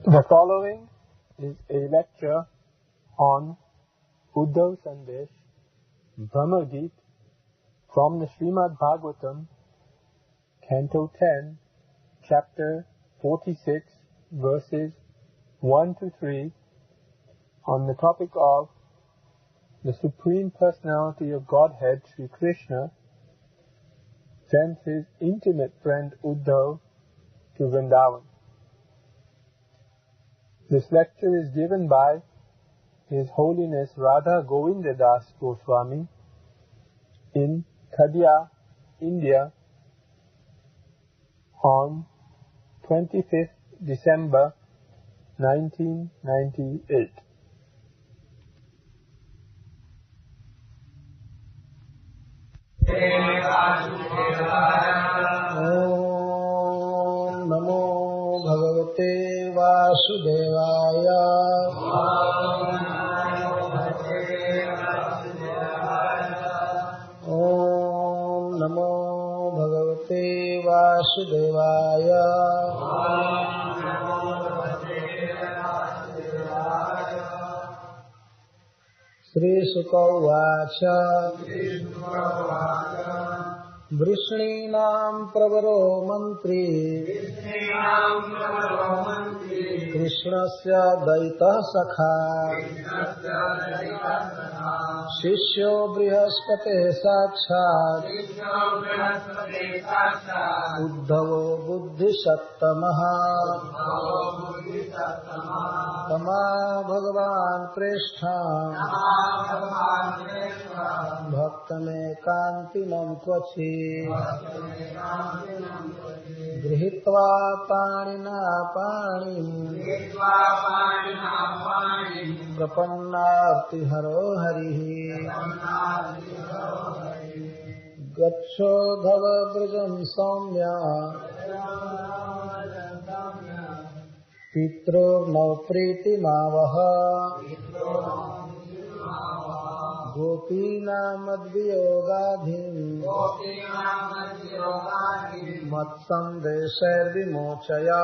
The following is a lecture on Uddhav Sandesh, Brahmagita, from the Srimad Bhagavatam, Canto 10, Chapter 46, verses 1 to 3, on the topic of the Supreme Personality of Godhead, Sri Krishna, sent his intimate friend Uddhav to Vrindavan. This lecture is given by His Holiness Radha Govinda Das Goswami in Khadia, India, on 25th December 1998. Om Namo Bhagavate Vasudevaya. Om Namo Bhagavate Vasudevaya. Shri Sukha Uvacha. वृष्णीनां प्रवरो मन्त्री कृष्णस्य दैतः सखा शिष्यो बृहस्पतेः साक्षात् उद्धवो बुद्धिसत्तमः तमा भगवान् प्रेष्ठान् भक्तमेकान्तिनं क्वचि गृहीत्वा पाणिना पाणिं प्रपन्नार्तिहरो हरिः गच्छोद्धव व्रजं सौम्या पित्रोर्नौ प्रीतिमावह गोपीनामद्वियोगाधिं मत्सन्देशैर्विमोचया।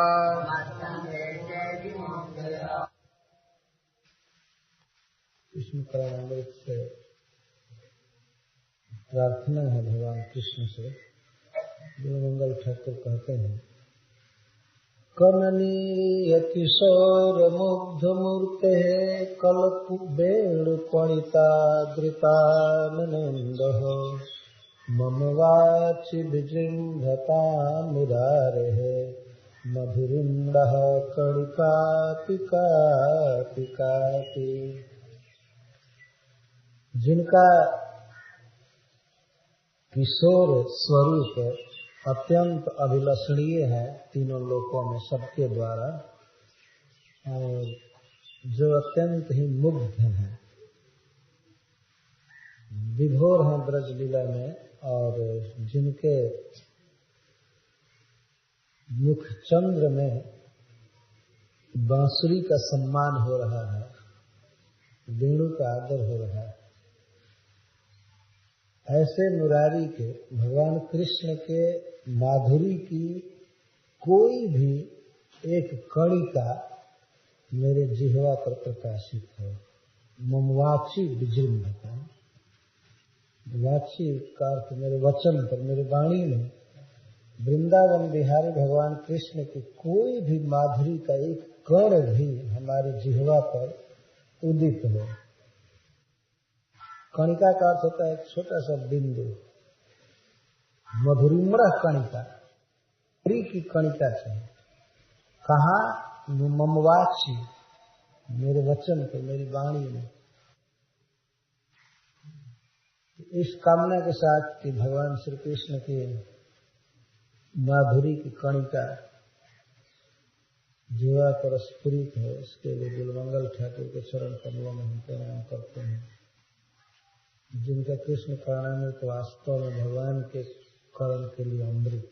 कृष्ण करामृत से प्रार्थना है भगवान कृष्ण से। मंगल ठाकुर कहते हैं, कमनीय किशोर मुग्ध मूर्ते कल्पवेणुपणितादृतानन्दः मम वाचि विजृम्भता मुरारेः मधुरिन्दः कणिकापिकापिकापि। जिनका किशोर स्वरूप अत्यंत अभिलषणीय है तीनों लोकों में सबके द्वारा, और जो अत्यंत ही मुग्ध हैं, विभोर हैं ब्रज लीला में, और जिनके मुख चंद्र में बांसुरी का सम्मान हो रहा है, वेणु का आदर हो रहा है, ऐसे मुरारी के भगवान कृष्ण के माधुरी की कोई भी एक कणिका मेरे जिह्वा पर प्रकाशित हो। ममवाची विजृंभता, वाची का अर्थ मेरे वचन पर, मेरे वाणी में वृंदावन बिहारी भगवान कृष्ण की कोई भी माधुरी का एक कण भी हमारे जिह्वा पर उदित हो। कणिका का अर्थ होता है एक छोटा सा बिंदु। मधुरिम्र कणिका, प्री की कणिका चाहिए। कहा? ममवाची, मेरे वचन पर, मेरी वाणी में। इस कामना के साथ कि भगवान श्री कृष्ण की माधुरी की कणिका जीवा पर स्फुरित हो, इसके लिए बिलमंगल ठाकुर के चरण कमलों में हम प्रणाम करते हैं। जिनका कृष्ण कर्णामृत वास्तव में भगवान के करण के लिए अमृत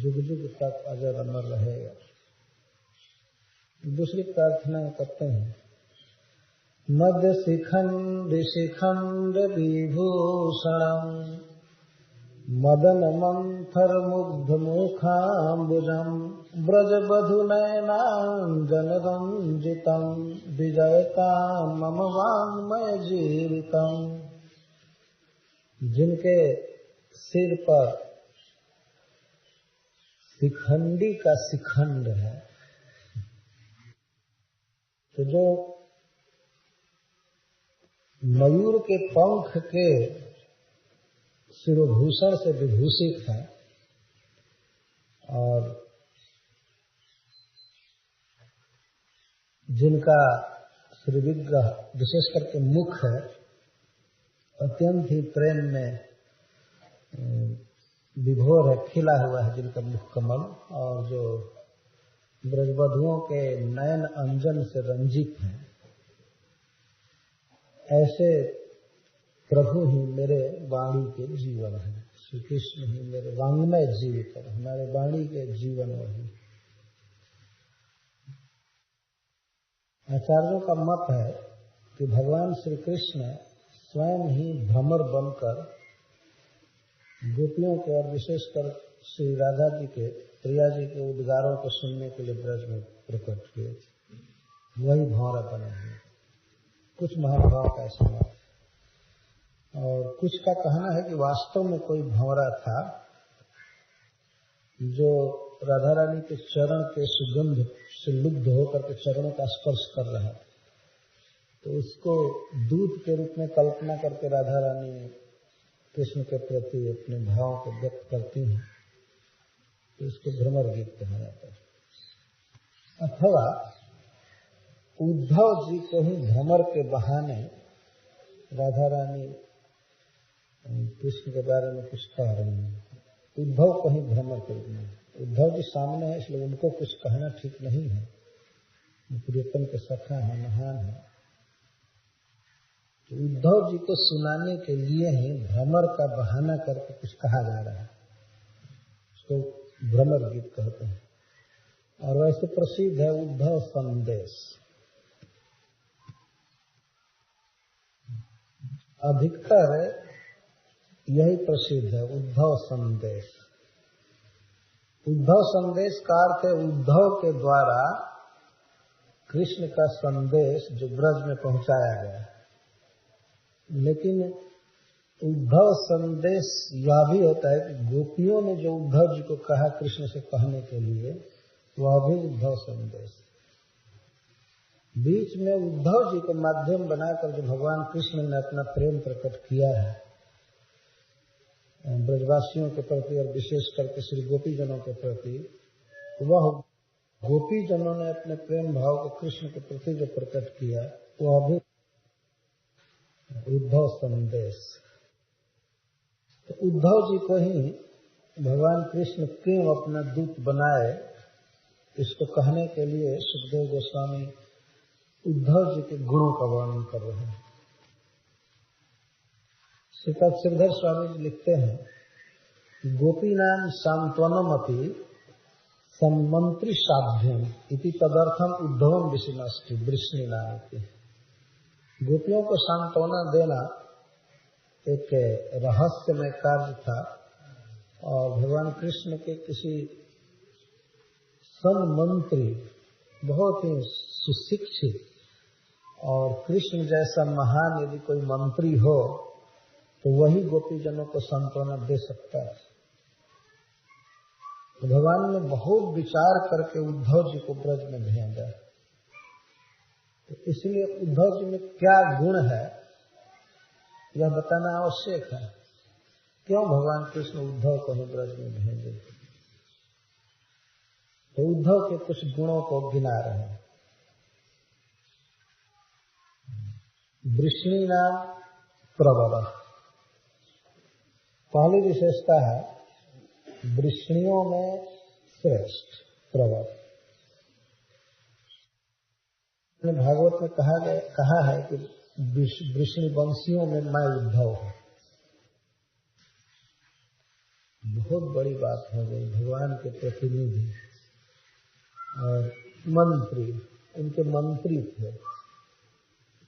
जुग जुग तक अजर अमर रहेगा। दूसरी प्रार्थना करते हैं, मद शिखंड शिखंड विभूषणं मदन मंथर मुग्ध मुखाम्बुजं ब्रजबधुनयनाञ्जन रंजितं विजयतां मम वाङ्मय जीवितम्। जिनके सिर पर शिखंडी का शिखंड है, तो जो मयूर के पंख के शिरोभूषण से विभूषित है और जिनका श्री विग्रह विशेष करके मुख है अत्यंत ही प्रेम में विभोर है, खिला हुआ है जिनका मुख कमल, और जो ब्रजवधुओं के नयन अंजन से रंजित है, ऐसे प्रभु ही मेरे वाणी के जीवन है। श्री कृष्ण ही मेरे वाङ्मय जीवित है, हमारे वाणी के जीवन वही। आचार्यों का मत है कि भगवान श्री कृष्ण स्वयं ही भ्रमर बनकर गोपियों के और विशेषकर श्री राधा जी के, प्रिया जी के उद्गारों को सुनने के लिए ब्रज में प्रकट हुए, वही भंवरा बने हुए। कुछ महानुभाव का ऐसा मत, और कुछ का कहना है कि वास्तव में कोई भंवरा था जो राधा रानी के चरण के सुगंध से लुब्ध होकर के चरणों का स्पर्श कर रहा है, तो उसको दूत के रूप में कल्पना करके राधा रानी कृष्ण के प्रति अपने भावों को व्यक्त करती हैं, तो इसको भ्रमर गीत कहा जाता है। अथवा उद्धव जी को ही भ्रमर के बहाने राधा रानी कृष्ण के बारे में कुछ कह रही हैं। उद्धव को ही भ्रमर कर दिया। उद्धव जी सामने है, इसलिए उनको कुछ कहना ठीक नहीं है, प्रियतम के सखा है, महान है। तो उद्धव जी को सुनाने के लिए ही भ्रमर का बहाना करके कुछ कहा जा रहा है, उसको भ्रमर गीत कहते हैं। और वैसे प्रसिद्ध है उद्धव संदेश, अधिकतर यही प्रसिद्ध है, उद्धव संदेश। उद्धव संदेश का अर्थ है उद्धव के द्वारा कृष्ण का संदेश जो ब्रज में पहुंचाया गया। लेकिन उद्धव संदेश यह भी होता है कि गोपियों ने जो उद्धव जी को कहा कृष्ण से कहने के लिए, वह भी उद्धव संदेश। बीच में उद्धव जी को माध्यम बनाकर जो भगवान कृष्ण ने अपना प्रेम प्रकट किया है ब्रजवासियों के प्रति और विशेष करके श्री गोपीजनों के प्रति, वह गोपीजनों ने अपने प्रेम भाव को कृष्ण के प्रति जो प्रकट किया, वह भी उद्धव संदेश। तो उद्धव जी को ही भगवान कृष्ण क्यों अपना दूत बनाए, इसको कहने के लिए सुखदेव गोस्वामी उद्धव जी के गुणों का वर्णन कर रहे हैं। श्रीपद श्रीधर स्वामी जी लिखते हैं, गोपीनाम सांत्वनमपि सम्मंत्री साध्यम इति तदर्थम उद्धवम विशिनस्ति वृष्णिनामिति। गोपियों को सांत्वना देना एक रहस्यमय कार्य था, और भगवान कृष्ण के किसी सन्मंत्री, बहुत ही सुशिक्षित और कृष्ण जैसा महान यदि कोई मंत्री हो तो वही गोपीजनों को सांत्वना दे सकता है। तो भगवान ने बहुत विचार करके उद्धव जी को ब्रज में भेजा। तो इसलिए उद्धव जी में क्या गुण है यह बताना आवश्यक है। क्यों भगवान कृष्ण उद्धव को ही ब्रज में भेजे? तो उद्धव के कुछ गुणों को गिना रहे हैं। वृष्णि नाम प्रवर, पहली विशेषता है वृष्णियों में श्रेष्ठ प्रवर। भागवत में कहा है कि वृष्णि वंशियों में मैं उद्धव हूं। बहुत बड़ी बात हो गई। भगवान के प्रतिनिधि और मंत्री, उनके मंत्री थे।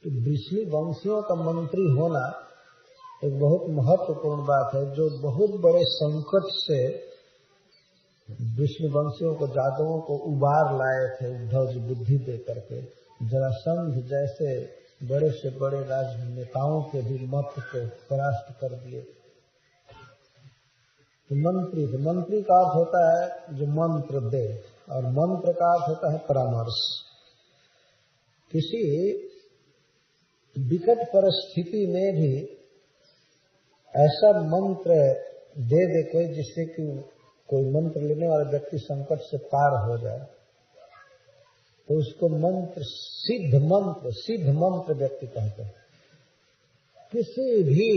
तो वृष्णि वंशियों का मंत्री होना एक बहुत महत्वपूर्ण बात है, जो बहुत बड़े संकट से विष्णुवंशियों को, जादवों को उबार लाए थे उद्धव जी बुद्धि दे करके। जरासंध जैसे बड़े से बड़े राजनेताओं के भी मत को परास्त कर दिए। तो मंत्री का अर्थ होता है जो मंत्र दे, और मंत्र का अर्थ होता है परामर्श। किसी विकट परिस्थिति में भी ऐसा मंत्र दे कोई, जिससे कि कोई मंत्र लेने वाला व्यक्ति संकट से पार हो जाए, तो उसको सिद्ध मंत्र व्यक्ति कहते हैं। किसी भी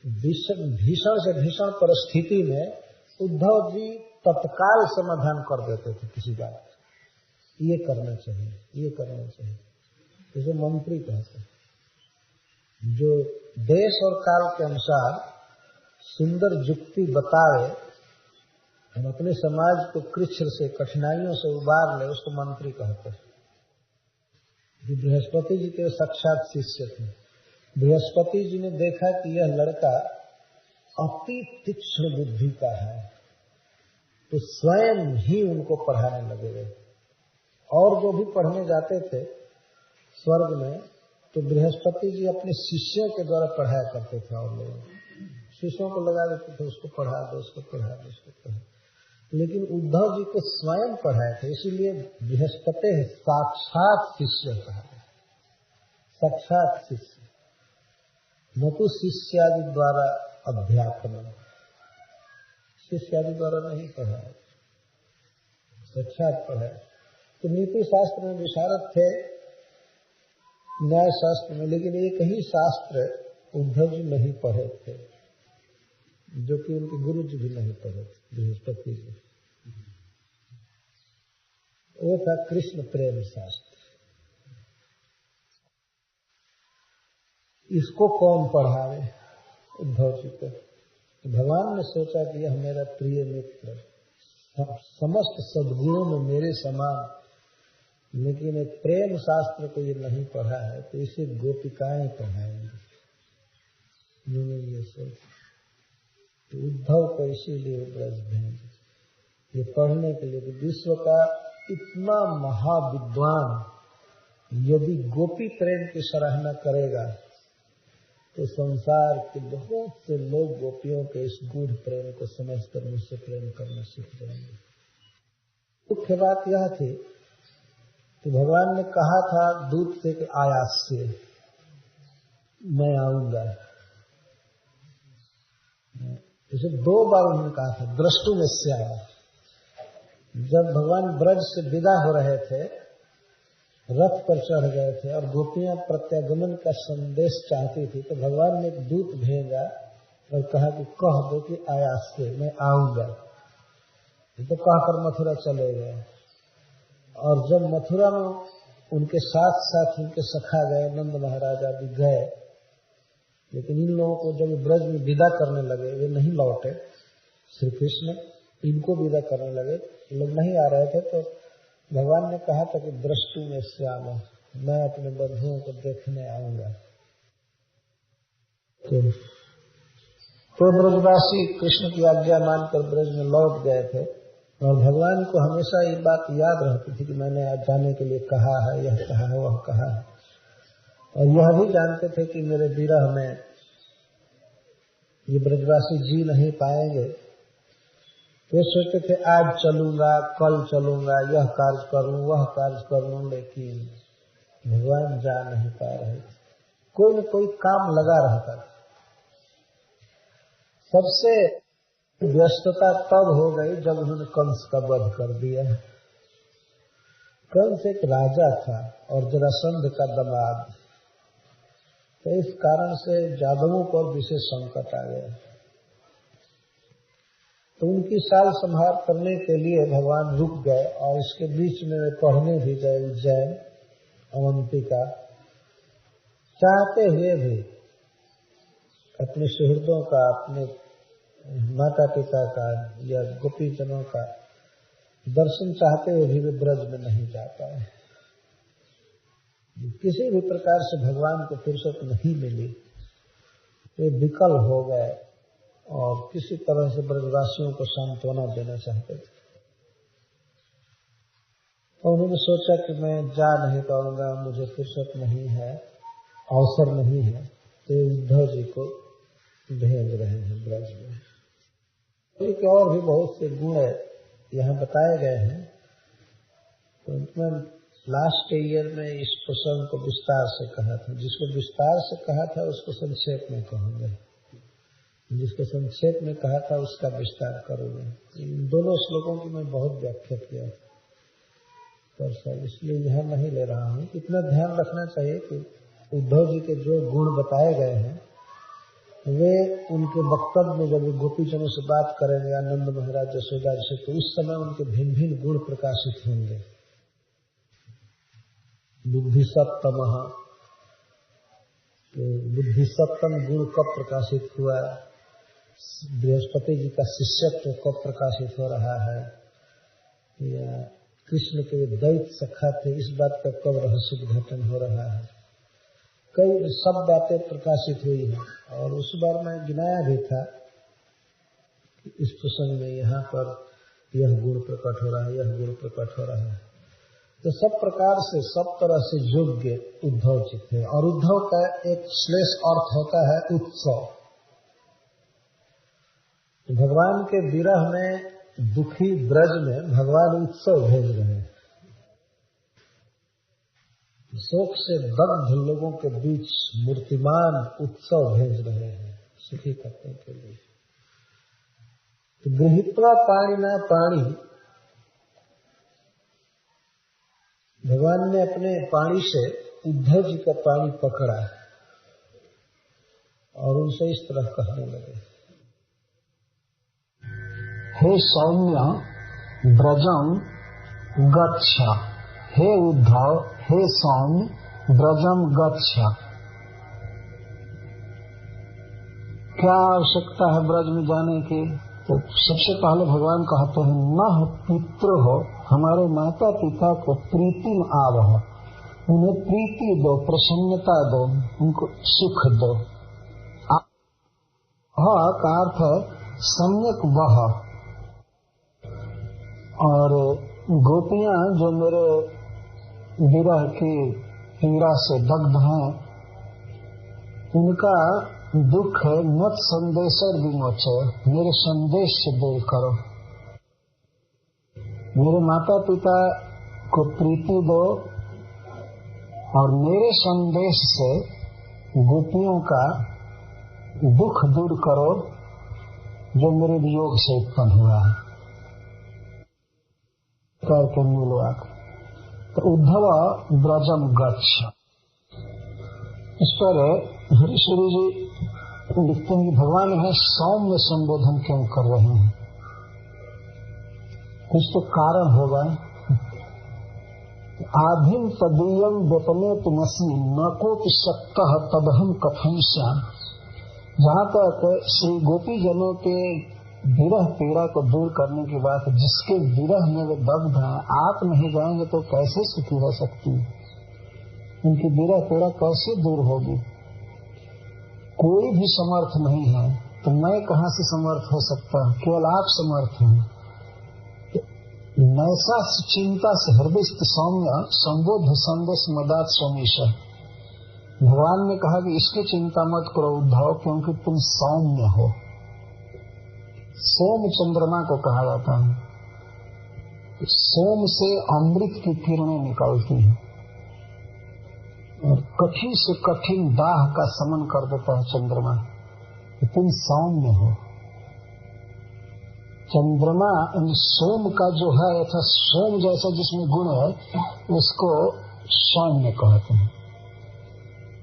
भीषण से भीषण परिस्थिति में उद्धव जी तत्काल समाधान कर देते थे किसी बात का। ये करना चाहिए, इसे मंत्री कहते हैं। जो देश और काल के अनुसार सुंदर युक्ति बताए, हम अपने समाज को कृच्छ से, कठिनाइयों से उबार ले, उसको मंत्री कहते हैं। बृहस्पति जी के साक्षात शिष्य थे। बृहस्पति जी ने देखा कि यह लड़का अति तीक्ष्ण बुद्धि का है, तो स्वयं ही उनको पढ़ाने लगे। और जो भी पढ़ने जाते थे स्वर्ग में, तो बृहस्पति जी अपने शिष्यों के द्वारा पढ़ाया करते थे। और लोग शिष्यों को लगा देते थे, उसको पढ़ा दो, उसको पढ़ा दो, उसको पढ़ा। लेकिन उद्धव जी को स्वयं पढ़ाए थे, इसीलिए बृहस्पति साक्षात शिष्य कहा, साक्षात शिष्य, न तो शिष्यादि द्वारा अध्यापन, शिष्यादि द्वारा नहीं पढ़ाया, साक्षात पढ़ाया। तो नीति शास्त्र में विशारद थे, न्याय शास्त्र में, लेकिन एक ही शास्त्र उद्धव जी नहीं पढ़े थे, जो कि उनके गुरु जी भी नहीं पढ़े थे, बृहस्पति जी। वो था कृष्ण प्रेम शास्त्र। इसको कौन पढ़ावे? उद्धव जी को। तो भगवान ने सोचा कि यह मेरा प्रिय मित्र, समस्त सद्गुणों में मेरे समान, लेकिन एक प्रेम शास्त्र को ये नहीं पढ़ा है, तो इसे गोपिकाएं पढ़ाएंगे। ये सोच, तो उद्धव को इसीलिए ब्रज भेजे, ये पढ़ने के लिए। विश्व का इतना महाविद्वान यदि गोपी प्रेम की सराहना करेगा, तो संसार के बहुत से लोग गोपियों के इस गूढ़ प्रेम को समझकर मुझसे प्रेम करना सीख जाएंगे। मुख्य बात यह थी कि भगवान ने कहा था दूत से कि आयास से मैं आऊंगा। इसे 2 बार उन्होंने कहा था, दृष्टु में से आया। जब भगवान ब्रज से विदा हो रहे थे, रथ पर चढ़ गए थे और गोपियां प्रत्यागमन का संदेश चाहती थी, तो भगवान ने एक दूत भेजा और कहा कि कह दो कि आयास से मैं आऊंगा। तो कहकर मथुरा चले गए। और जब मथुरा में उनके साथ साथ उनके सखा गए, नंद महाराज आदि गए, लेकिन इन लोगों को जब ब्रज में विदा करने लगे, वे नहीं लौटे। श्री कृष्ण इनको विदा करने लगे, लोग नहीं आ रहे थे, तो भगवान ने कहा था कि दृष्टु में श्याम, मैं अपने बंधुओं को देखने आऊंगा। तो ब्रजवासी कृष्ण की आज्ञा मानकर ब्रज में लौट गए थे। और भगवान को हमेशा ये बात याद रहती थी कि मैंने आज जाने के लिए कहा है, यह कहा है, वह कहा है। और यह भी जानते थे कि मेरे विरह में ये ब्रजवासी जी नहीं पाएंगे। वे सोचते थे आज चलूंगा, कल चलूंगा, यह कार्य कर लूं, वह कार्य कर लूं, लेकिन भगवान जा नहीं पा रहे। कोई न कोई काम लगा रहता था। सबसे व्यस्तता तब हो गई जब उन्होंने कंस का वध कर दिया। कंस एक राजा था और जरासंध का दामाद, तो इस कारण से जादवों पर विशेष संकट आ गया। तो उनकी साल संहार करने के लिए भगवान रुक गए, और इसके बीच में वे पढ़ने भी गए उज्जैन, अवंतिका, चाहते हुए भी अपने सुहृदों का, अपने माता पिता का या गोपीजनों का दर्शन चाहते हुए भी वे ब्रज में नहीं जा पाए। किसी भी प्रकार से भगवान को फुर्सत नहीं मिली। वे विकल हो गए और किसी तरह से ब्रजवासियों को सांत्वना देना चाहते थे। और उन्होंने सोचा कि मैं जा नहीं पाऊंगा, मुझे फुर्सत नहीं है, अवसर नहीं है, तो उद्धव जी को भेज रहे हैं ब्रज में। एक और भी बहुत से गुण यहाँ बताए गए हैं, तो मैं लास्ट ईयर में इस प्रसंग को विस्तार से कहा था। जिसको विस्तार से कहा था उसको संक्षेप में कहूंगा, जिसको संक्षेप में कहा था उसका विस्तार करूंगा। इन दोनों श्लोकों की मैं बहुत व्याख्या किया पर सर इसलिए यहाँ नहीं ले रहा हूँ। इतना ध्यान रखना चाहिए कि उद्धव जी के जो गुण बताए गए हैं वे उनके वक्तव्य में जब गोपीजनों से बात करेंगे आनंद महाराज यशोदा जी से, तो उस समय उनके भिन्न भिन्न गुण प्रकाशित होंगे। बुद्धिसत्तम, बुद्धिसत्तम गुण कब प्रकाशित हुआ, बृहस्पति जी का शिष्यत्व कब प्रकाशित हो रहा है, या कृष्ण के दैत्य सखा थे इस बात का कब रहस्य उद्घाटन हो रहा है। कई सब बातें प्रकाशित हुई हैं और उस बार मैं गिनाया भी था कि इस प्रसंग में यहाँ पर यह गुण प्रकट हो रहा है, यह गुण प्रकट हो रहा है। तो सब प्रकार से सब तरह से योग्य उद्धव जी थे। और उद्धव का एक श्लेष अर्थ होता है उत्सव। भगवान के विरह में दुखी ब्रज में भगवान उत्सव भेज रहे हैं। शोक से दग्ध लोगों के बीच मूर्तिमान उत्सव भेज रहे हैं सुखी करने के लिए। तो गृहीत्वा पाणिना पाणी, भगवान ने अपने पाणी से उद्धव जी का पाणी पकड़ा और उनसे इस तरह कहने लगे, हे सौम्य ब्रजम गच्छ, हे उद्धव, हे सौम्य ब्रजम गच्छ। क्या आवश्यकता है ब्रज में जाने की? तो सबसे पहले भगवान कहते हैं, न पुत्र हो, हमारे माता पिता को प्रीति में आवह, उन्हें प्रीति दो, प्रसन्नता दो, उनको सुख दो। का अर्थ है सम्यक वह। और गोपियां जो मेरे विरह की पीड़ा से दग्ध हैं, उनका दुख मत संदेशर विमोचो, मेरे संदेश से दूर करो। मेरे माता पिता को प्रीति दो और मेरे संदेश से गोपियों का दुख दूर करो जो मेरे वियोग से उत्पन्न हुआ है। करके मूल वाक्य। तो उद्धव ब्रजम गच्छ, इस पर हरीश्वरी जी लिखते हैं कि भगवान है सौम्य संबोधन क्यों कर रहे हैं। कुछ तो कारण होगा। आधिम तदीयम व्यपने तुमसी न कोपि शक्तः तदहम कथम श्याम। जहाँ तक श्री गोपी जनों के विरह पीड़ा को दूर करने की बात, जिसके विरह में वे दग्ध हैं, आप नहीं जाएंगे तो कैसे सुखी हो सकती है? उनकी विरह पीड़ा कैसे दूर होगी? कोई भी समर्थ नहीं है तो मैं कहाँ से समर्थ हो सकता हूँ? केवल आप समर्थ हैं। नैसा चिंता से हृदय सौम्य संबोध संदेश मदात सोमीशा। भगवान ने कहा कि इसकी चिंता मत करो उद्धव, क्योंकि तुम सौम्य हो। सोम चंद्रमा को कहा जाता है। सोम से अमृत की किरणें निकलती हैं और कठिन से कठिन दाह का शमन कर देता है चंद्रमा। तुम सौम्य हो। चंद्रमा सोम का जो है, अर्थात सोम जैसा जिसमें गुण है उसको सौम्य कहते हैं।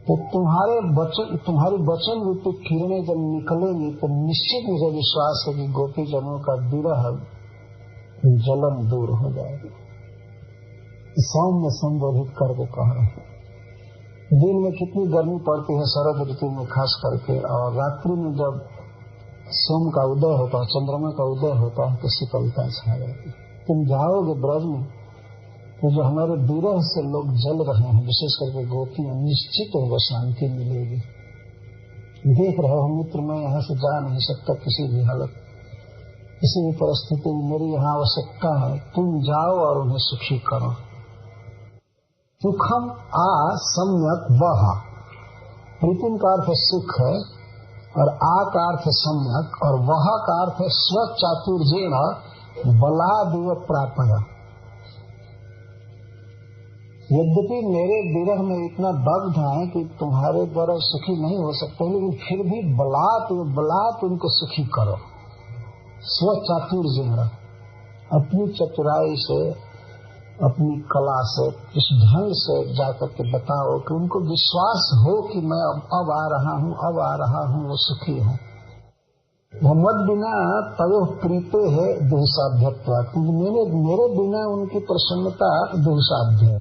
तो तुम्हारी वचन रूपी किरणें जब निकलेंगी तो निश्चित मुझे विश्वास है कि गोपी जनों का विरह जलन दूर हो जाएगा। सौम्य संबोधित करके कह रहे हैं। दिन में कितनी गर्मी पड़ती है शरद ऋतु में खास करके, और रात्रि में जब सोम का उदय होता है, चंद्रमा का उदय होता है तो शीतलता छा जाती है। तुम जाओगे ब्रज में तो जो हमारे विरह से लोग जल रहे हैं, विशेष करके गोपियां, निश्चित उनको शांति मिलेगी। देख रहे हो मित्र, मैं यहाँ से जा नहीं सकता किसी भी हालत, किसी भी परिस्थिति में मेरी यहाँ आवश्यकता है, तुम जाओ और उन्हें सुखी करो। सुखम आ सम्यक वह, प्रीतिम का अर्थ सुख है और आ का अर्थ सम्यक और वह का अर्थ स्वचातुर्येण बलादिव प्रापय। यद्यपि मेरे विरह में इतना दग्ध है कि तुम्हारे द्वारा सुखी नहीं हो सकते, लेकिन फिर भी बलात् उनको सुखी करो। स्वचातुर्य, अपनी चतुराई से, अपनी कला से, इस ढंग से जाकर के बताओ कि उनको विश्वास हो कि मैं अब आ रहा हूँ, वो सुखी हूँ। मोहम्मद बिना तयो प्रीते है दुसाध्यत्वा, क्योंकि मेरे बिना उनकी प्रसन्नता दुसाध्य है।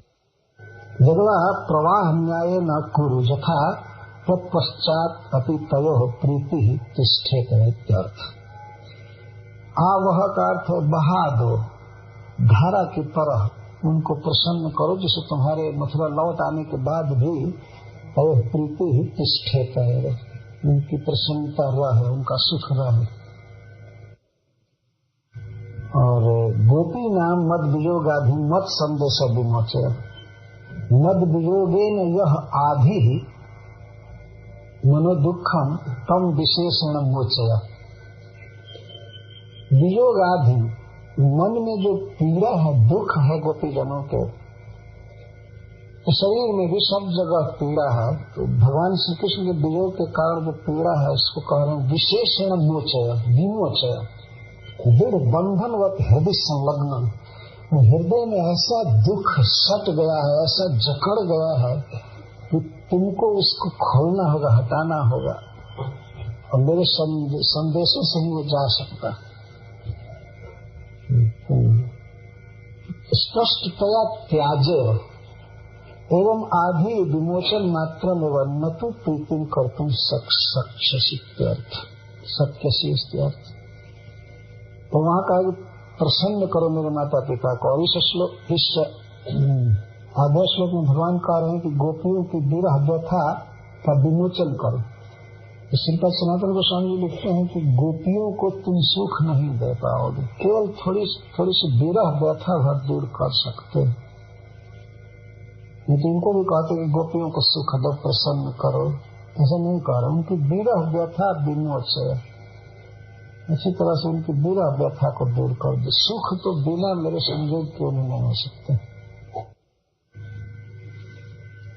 जगवा प्रवाह न्याय न कुरु यथा तत्पश्चात अपि तयो प्रीति ही तिष्ठेत इत्यर्थ। आवह का अर्थ बहा दो, धारा की तरह उनको प्रसन्न करो, जिसे तुम्हारे मथुरा लौट आने के बाद भी तयो प्रीति ही तिष्ठेत है, उनकी प्रसन्नता रहे, उनका सुख रहे। और गोपी नाम मद वियोगाधि मत संदेश विमोचय। मद वियोगेन यह आधि मनोदुखम तम विशेषण मोचय। वियोग आधि, मन में जो पीड़ा है, दुख है गोपीजनों के, तो शरीर में भी सब जगह पीड़ा है। तो भगवान श्री कृष्ण के वियोग के कारण जो पीड़ा है, इसको कह रहे हैं विशेषण मोचय, विमोचय। दृढ़ बंधनवत हृदय संलग्न, हृदय में ऐसा दुख सट गया है, ऐसा जकड़ गया है कि तुमको उसको खोलना होगा, हटाना होगा, और मेरे संदेशों से ही वो जा सकता। स्पष्टतया त्याजे एवं आधि विमोचन मात्र में न तो प्रीतिम कर्तुम शक्यसी। तो वहाँ का प्रसन्न करो मेरे माता पिता को। और इस आधे श्लोक में भगवान कह रहे हैं कि गोपियों की विरह व्यथा का विमोचन करो। श्रीपाद सनातन गोस्वामी जी लिखते हैं कि गोपियों को तुम सुख नहीं दे पाओगे, केवल थोड़ी सी विरह व्यथा भर दूर कर सकते। नहीं तो इनको भी कहते कि गोपियों को सुख दो, प्रसन्न करो, ऐसा नहीं कह रहे। उनकी विरह व्यथा विमोचन, अच्छी तरह से उनकी विरह व्यथा को दूर कर दे। सुख तो बिना मेरे संयोग के नहीं हो सकते।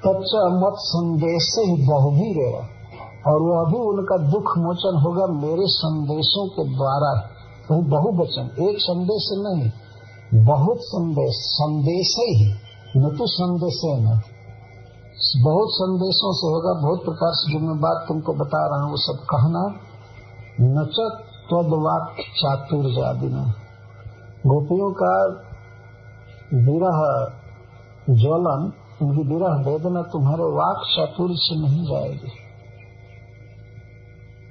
तच्च मत संदेश ही बहुवी रेवा, और वह भी उनका दुख मोचन होगा मेरे संदेशों के द्वारा। वही बहुवचन, एक संदेश नहीं, बहुत संदेश, संदेश ही न तो संदेश न, बहुत संदेशों से होगा। बहुत प्रकार से जो मैं बात तुमको बता रहा हूँ वो सब कहना। नचत तद्वाक्य चातुर्यादिना, गोपियों का विरह ज्वलन, उनकी विरह वेदना तुम्हारे वाक चातुर्य से नहीं जाएगी,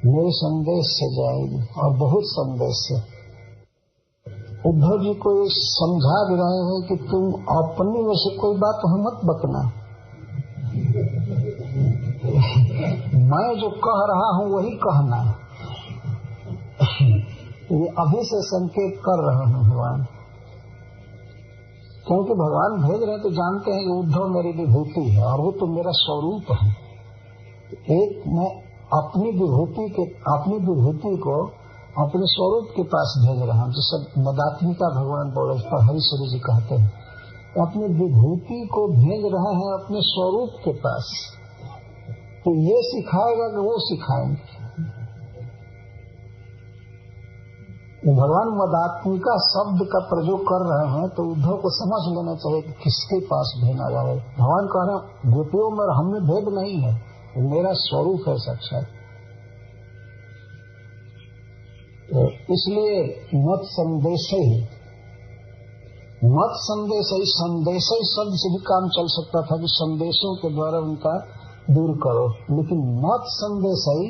मेरे संदेश से जाएगी, और बहुत संदेश से। उद्धव जी को ये समझा भी रहे हैं कि तुम अपनी में से कोई बात मत बकना, मैं जो कह रहा हूँ वही कहना। ये अभी से संकेत कर रहे हैं भगवान, क्योंकि भगवान भेज रहे तो जानते हैं कि उद्धव मेरी विभूति है और वो तो मेरा स्वरूप है। एक मैं अपनी विभूति को अपने स्वरूप के पास भेज रहा हूँ, जिसे मदात्मिका भगवान बोले, इस पर हरिश्वरी जी कहते हैं, अपनी विभूति को भेज रहे हैं अपने स्वरूप के पास। तो ये सिखाएगा कि वो सिखाएंगे। भगवान मदात्मिका शब्द का प्रयोग कर रहे हैं तो उद्धव को समझ लेना चाहिए कि किसके पास भेजना जाए। भगवान कह रहे हैं गोपियों में हम में भेद नहीं है, मेरा स्वरूप है साक्षात। तो इसलिए मत संदेश ही शब्द से भी काम चल सकता था कि संदेशों के द्वारा उनका दूर करो, लेकिन मत संदेश ही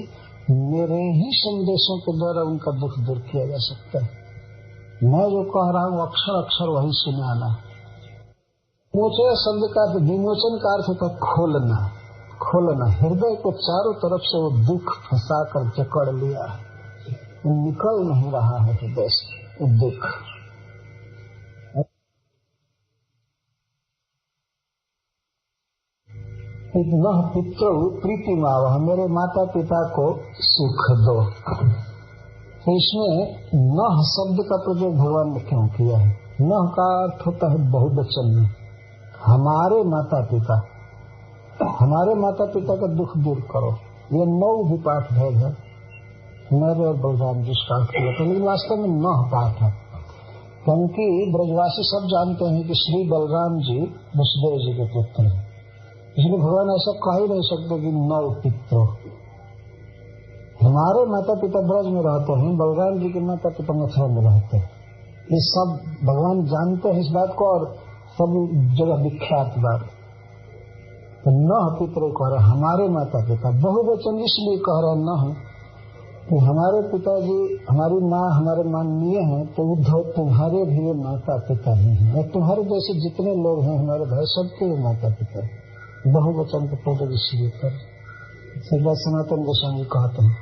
मेरे ही संदेशों के द्वारा उनका दुख दूर किया जा सकता है। मैं जो कह रहा हूँ अक्षर अक्षर वही सुनाना। विमोचन शब्द का विमोचन का अर्थ होता है खोलना, खोलना। हृदय को चारों तरफ से वो दुख फंसा कर जकड़ लिया है, निकल नहीं रहा है हृदय से वो दुख। न पितृ प्रीति मावह, मेरे माता पिता को सुख दो। तो इसमें नह शब्द का प्रयोग भगवान ने क्यों किया है? नह का अर्थ होता है बहुवचन में, हमारे माता पिता, हमारे माता पिता का दुख दूर करो। ये 9 भी पाठ भेद है, मेरे और बलराम जी स्टार्ट किया था, लेकिन वास्तव में नह पाठ है, क्योंकि ब्रजवासी सब जानते हैं कि श्री बलराम जी वसुदेव जी के पुत्र हैं, इसलिए भगवान ऐसा कह ही नहीं सकते कि 9 पितरों। हमारे माता पिता ब्रज में रहते हैं, बलराम जी के माता पिता मथुरा में रहते हैं, ये सब भगवान जानते हैं इस बात को, और सब जगह विख्यात बात। तो 9 पितरों कह रहे हमारे माता पिता, बहुवचन इसलिए कह रहे न कि हमारे पिताजी, हमारी माँ हमारे माननीय हैं, तो उद्धव तुम्हारे भी माता पिता ही हैं, और तुम्हारे जैसे जितने लोग हैं हमारे भाई सबके माता पिता हैं। बहुवचन को प्रयोग इसलिए कर श्रीला सनातन गोस्वामी कहते हैं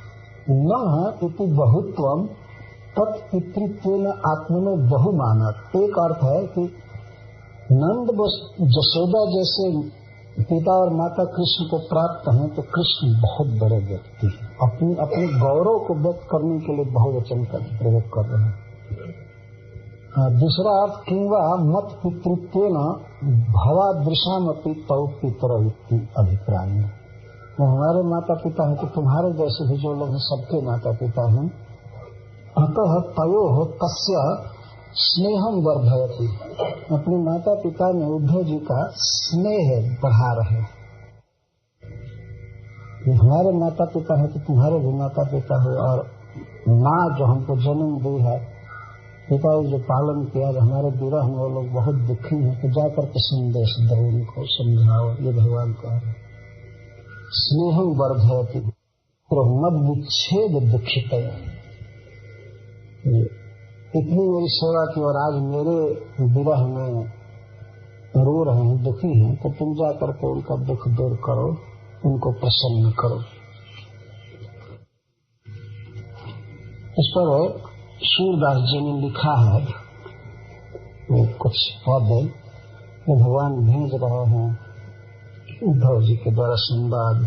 न इति बहुत्वम तत्पितृत्वेन आत्मनो बहुमानक। एक अर्थ है कि नंद जशोदा जैसे पिता और माता कृष्ण को प्राप्त हैं, तो कृष्ण बहुत बड़े व्यक्ति हैं, अपने गौरव को व्यक्त करने के लिए बहुवचन का प्रयोग कर रहे हैं। दूसरा अर्थ किंवा मत पितृत्वेन भवादृशामपि तौ पितरौ अभिप्राय में, हमारे माता पिता हैं तो तुम्हारे जैसे भी जो लोग हैं सबके माता पिता हैं। अतः तयोः तस्य स्नेहम वर्धयति, अपने माता पिता में उद्धव जी का स्नेह बढ़ा रहे। हमारे माता पिता है तो तुम्हारे भी माता पिता हो, और माँ जो हमको जन्म दी है, पिता जो पालन किया, हमारे विरह में वो लोग बहुत दुखी हैं, तो जाकर के संदेश दो, उनको समझाओ, ये भगवान कह रहे। स्नेहम वर्धयति न विच्छेद दुखित, इतनी मेरी सेवा की और आज मेरे विरह में रो रहे हैं, दुखी हैं, तो तुम जाकर के उनका दुख दूर करो, उनको प्रसन्न करो। इस पर सूरदास जी ने लिखा है कुछ पद वो भगवान भेज रहे हैं उद्धव जी के द्वारा संवाद।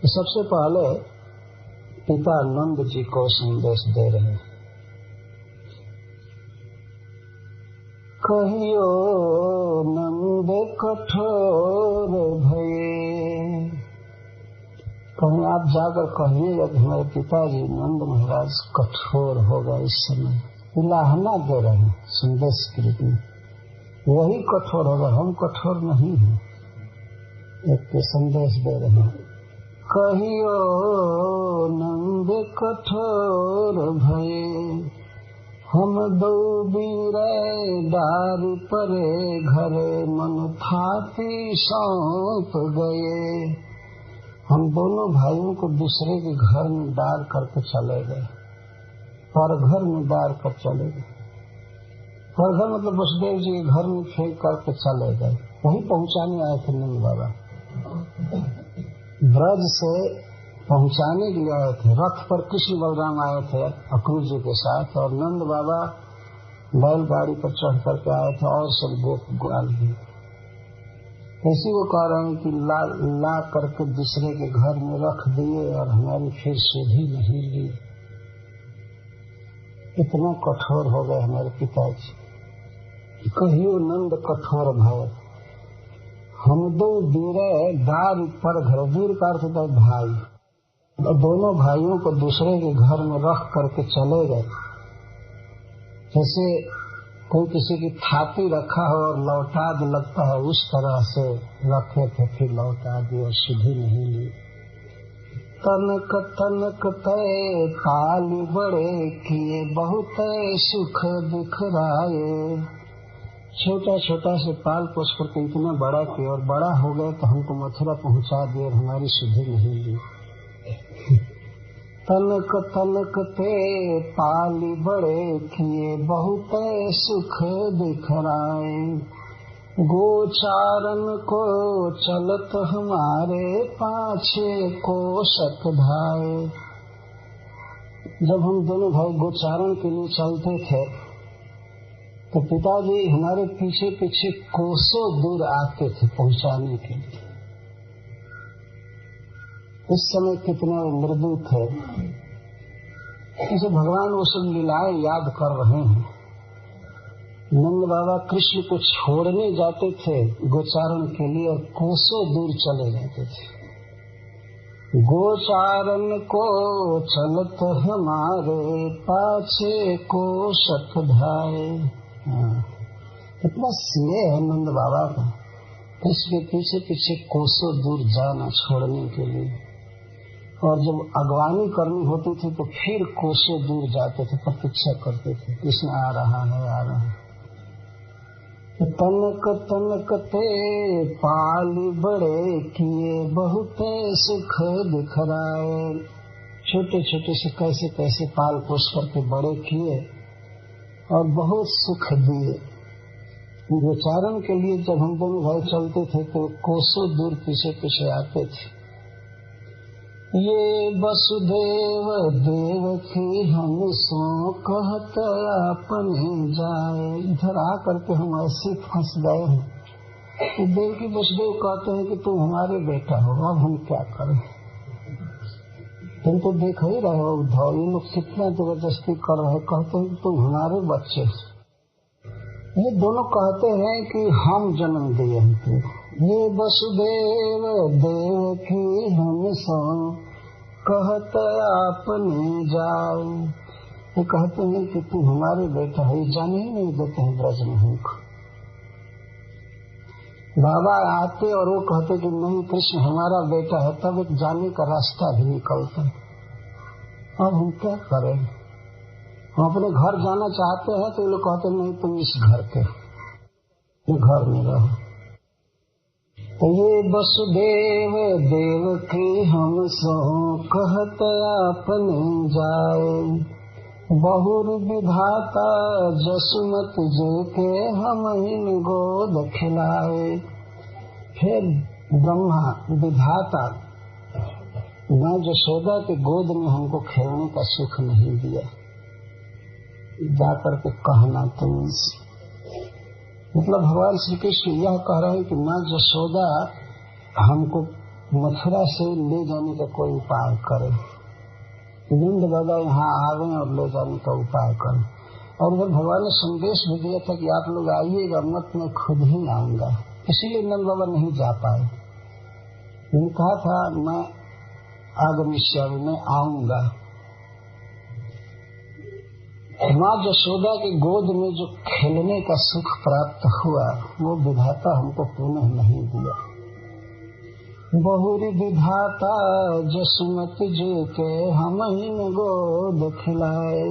तो सबसे पहले पिता नंद जी को संदेश दे रहे हैं। कहियो नंद कठोर भये, कहीं आप जाकर कहिएगा कि हमारे पिताजी नंद महाराज कठोर होगा। इस समय उलाहना दे रहे हैं संदेश के रूप में, वही कठोर होगा, हम कठोर नहीं हैं, एक संदेश दे रहे हैं। कहियो नंद कठोर भये, हम दो बीरे डार परे घरे मन थाती सौंप गए। हम दोनों भाइयों को दूसरे के घर में डाल करके चले गए, पर घर में डाल कर चले गए। पर घर मतलब वसुदेव जी के घर में फेंक करके चले गए, वहीं पहुंचाने आए थे नंद बाबा। ब्रज से पहुंचाने के लिए आए थे, रथ पर कृष्ण बलराम आए थे अक्रूर जी के साथ, और नंद बाबा बैलगाड़ी पर चढ़ करके आए थे, और सब गोप ग्वाल भी। इसी को कह रहे हैं कि ला करके दूसरे के घर में रख दिए और हमारी फिर सुधी नहीं ली। इतना कठोर हो गए हमारे पिताजी। कहियो नंद कठोर भय, हम दो बीरे दार पर घर, वीर का अर्थ होता है भाई, और दोनों भाइयों को दूसरे के घर में रख करके चले गए। जैसे कोई किसी की थाती रखा हो और लौटा दे, लगता है उस तरह से रखे थे, फिर लौटा दिए और सुधी नहीं ली। तनक तनक तय पाल बड़े किए, बहुत सुख बिखराए। छोटा छोटा से पाल पोस करके इतना बड़ा किया, और बड़ा हो गए तो हमको मथुरा पहुंचा दिए और हमारी सुधी नहीं ली। तनक तनक ते पाली बड़े किए, बहुत सुख बिखराए। गोचारण को चलत हमारे पाछे कोशक भाई। जब हम दोनों भाई गोचारण के लिए चलते थे तो पिताजी हमारे पीछे पीछे कोसों दूर आते थे पहुंचाने के लिए। उस समय कितना मृदु थे। इसे भगवान वो सब लीलाएं याद कर रहे हैं। नंद बाबा कृष्ण को छोड़ने जाते थे गोचारण के लिए और कोसों दूर चले जाते थे। गोचारण को चलत हमारे पाछे कोशक भाई। कितना स्नेह है नंद बाबा का, कृष्ण के पीछे पीछे कोसों दूर जाना छोड़ने के लिए। और जब अगवानी करनी होती थी तो फिर कोसों दूर जाते थे, प्रतीक्षा करते थे कृष्ण आ रहा है आ रहा है। तनक तनक ते पाली बड़े किए बहुते सुख दिखराए। छोटे छोटे से कैसे कैसे पाल पोष करके बड़े किए और बहुत सुख दिए। गोचारण के लिए जब हम दोनों भाई चलते थे तो कोसों दूर पीछे पीछे आते थे। ये वसुदेव देवकी हम सो कहत अपने जाए। इधर आ करके हम ऐसे फंस गए हैं कि देवकी वसुदेव कहते हैं कि तुम हमारे बेटा हो, अब हम क्या करें। तुम तो देख ही रहे हो उद्धव, ये लोग कितना जबरदस्ती कर रहे हैं, कहते हैं कि तुम हमारे बच्चे। ये दोनों कहते हैं कि हम जन्म दिए हैं। ये वसुदेव देवकी हम सो कहत अपने जाओ। ये कहते हैं कि तू हमारे बेटा है, जाने ही नहीं देते हैं ब्रज में हमको। बाबा आते और वो कहते कि नहीं कृष्ण हमारा बेटा है, तब एक जाने का रास्ता भी निकलता। अब हम क्या करें। हम अपने घर जाना चाहते हैं तो ये लोग कहते नहीं तुम इस घर के घर में रहो। ये वसुदेव देवकी हम सो कहत अपने जाए। बहुर विधाता जसुमत जो के हम इन गोद खिलाए। फिर ब्रह्मा विधाता माँ यशोदा के गोद में हमको खेलने का सुख नहीं दिया। जाकर के कहना तुमसे, मतलब भगवान श्री कृष्ण यह कह रहे हैं कि माँ यशोदा हमको मथुरा से ले जाने का कोई उपाय करे। नंद बाबा यहाँ आवे और ले जाने का उपाय करें। और उधर भगवान ने संदेश भी दिया था कि आप लोग आइएगा मत, मैं खुद ही आऊंगा। इसीलिए नंद बाबा नहीं जा पाए। उन्होंने कहा था मैं आगमिष्यामि, मैं आऊंगा। माँ यशोदा के गोद में जो खेलने का सुख प्राप्त हुआ वो विधाता हमको पुनः नहीं दिया। बहुरी विधाता जसुमत जी के हम इन गोद खिलाए।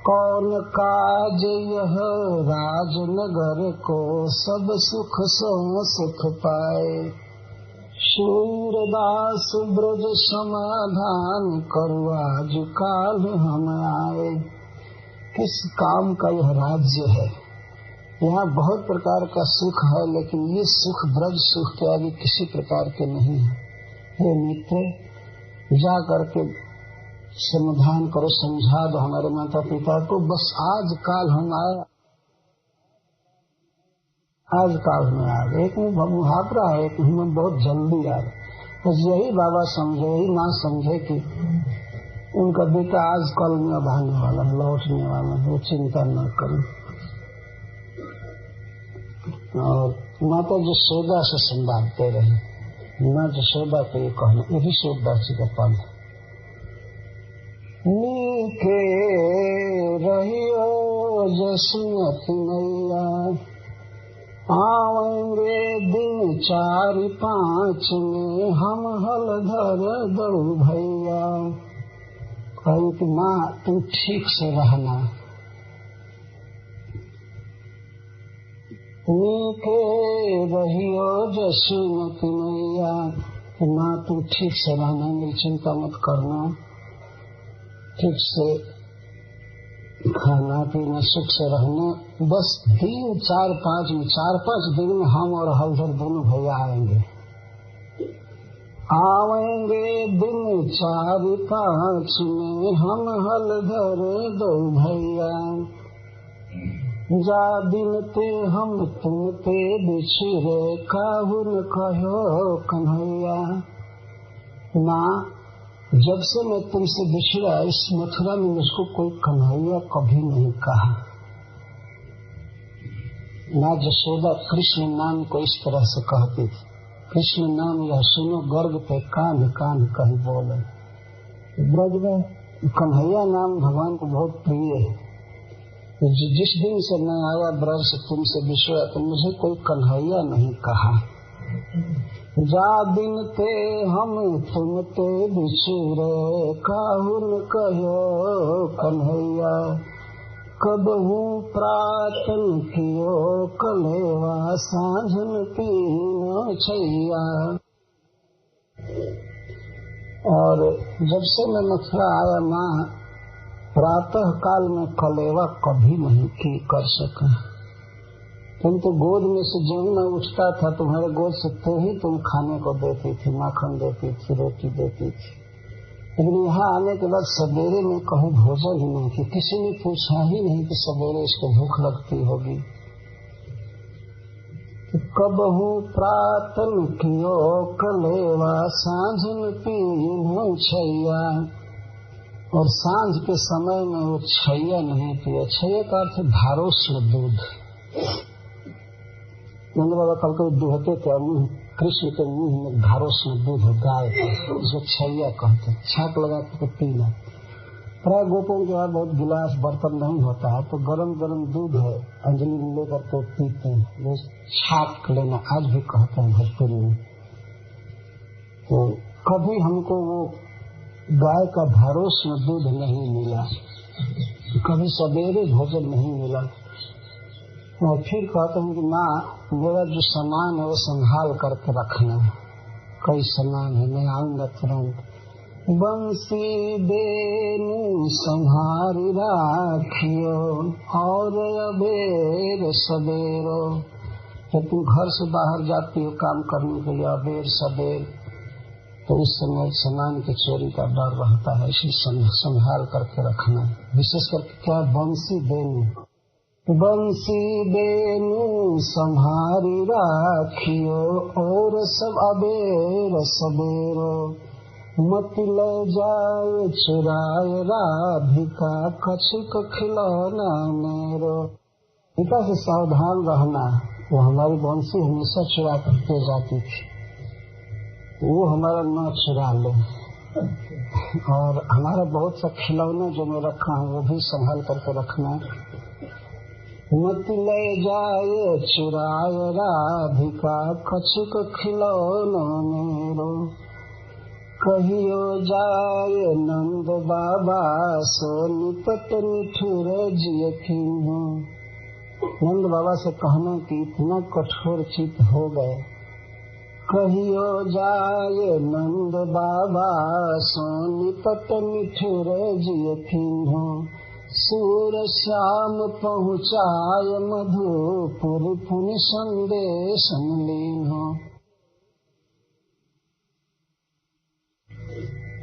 कौन काज यह राजनगर को सब सुख सो सुख पाए। सूरदास ब्रज समाधान करो आज काल हम आए। किस काम का यह राज्य है। यहाँ बहुत प्रकार का सुख है, लेकिन ये सुख ब्रज सुख के आगे किसी प्रकार के नहीं है। हे मित्र, जा करके समाधान करो, समझा दो हमारे माता पिता को। बस आज काल हम आए, आज काल में आ गए। एक में मुहावरा है, एक में बहुत जल्दी आ गए। बस यही बाबा समझे, यही माँ समझे कि उनका बेटा आज कल में अब आने वाला, लौटने वाला, वो चिंता न करें। और माता यशोदा से संवादते रहे। माँ यशोदा को ये कहना, यही यशोदा जी का पद। नीके रहियो जसुमती मैया, आवेंगे दिन 4-5 में हम हलधर दड़ू भैया। कहूँ कि माँ तुम ठीक से रहना। नीके रहियो जसुमती मैया, माँ तुम ठीक से रहना, मेरी चिंता मत करना, ठीक से खाना पीना सुख से रहना। बस 4-5 दिन में हम और हलधर दोनों भैया आएंगे दिन 4-5 में हम हलधर 2 भैया। जा दिन ते हम तुम ते बिछड़े काहुन कहो कन्हैया। माँ, जब से मैं तुमसे बिछड़ा इस मथुरा में मुझको कोई कन्हैया कभी नहीं कहा। माँ जशोदा कृष्ण नाम को इस तरह से कहती थी, कृष्ण नाम यह सुनो गर्ग पे कान कान कहीं बोले। ब्रज में कन्हैया नाम भगवान को बहुत प्रिय है। जिस दिन से मैं आया ब्रज से तुमसे बिछड़ा तो मुझे कोई कन्हैया नहीं कहा। जा दिन ते हम तुम ते बिछड़े काहुन कहो कन्हैया। कब हूँ प्रातन कियो कलेवा साँझन पीनो छैया। और जब से मैं मथुरा आया माँ, प्रातः काल में कलेवा कभी नहीं की कर सका। तुम तो गोद में से जो मैं उठता था तुम्हारे गोद से तो ही तुम खाने को देती थी, माखन देती थी, रोटी देती थी। लेकिन यहाँ आने के बाद सवेरे में कहीं भोजन ही नहीं थी। किसी ने पूछा ही नहीं कि सवेरे इसको भूख लगती होगी। कब हूँ प्रातन कियो कलेवा साँझन पीनो छैया। और सांझ के समय में वो छैया नहीं पिया। छैया का अर्थ भारोष्ण दूध। नंद बाबा कल को दुहते थे कृष्ण के मुंह में भारोष्ण दूध गाय जिसको छैया कहते, छाक लगा के पीना। प्राय गोपों के यहाँ बहुत गिलास बर्तन नहीं होता है तो गरम गरम दूध है अंजलि में लेकर के पीते हैं। वो छाक लेना आज भी कहते हैं भोजपुरी में। तो कभी हमको वो गाय का भारोष्ण दूध नहीं मिला, कभी सवेरे भोजन नहीं मिला। और फिर कहता हूँ कि माँ, मेरा जो सामान है वो संभाल करके रखना। कई सामान है, मैं आऊंगा तुरंत। बंसी बेनु संभारी राखियो और अबेर सबेरो। जब तुम घर से बाहर जाती हो काम करने के लिए अबेर सबेर तो उस समय सामान की चोरी का डर रहता है, इसलिए संभाल करके रखना। विशेष करके क्या बंसी बेनु संभारी राखियो और सब अबेर सबेरो। मत ले जाए चुराए राधिका कछुक खिलौना मेरो। पिता से सावधान रहना। वो हमारी बंसी हमेशा चुरा करके जाती थी, वो हमारा न चुरा ले। और हमारा बहुत सा खिलौना जो मैं रखा हूँ वो भी संभाल करके रखना। मत ले जाए चुराए राधिका कछुक खिलौना मेरो। कहियो जाए नंद बाबा सो निपट निठुर जियखिन। नंद बाबा से कहना कि इतना कठोर चित हो गए। कहियो जाए नंद बाबा सोनीपत मिठुर जियखिन। सूर श्याम पहुँचाए मधुपुर पुनि संदेश लीन।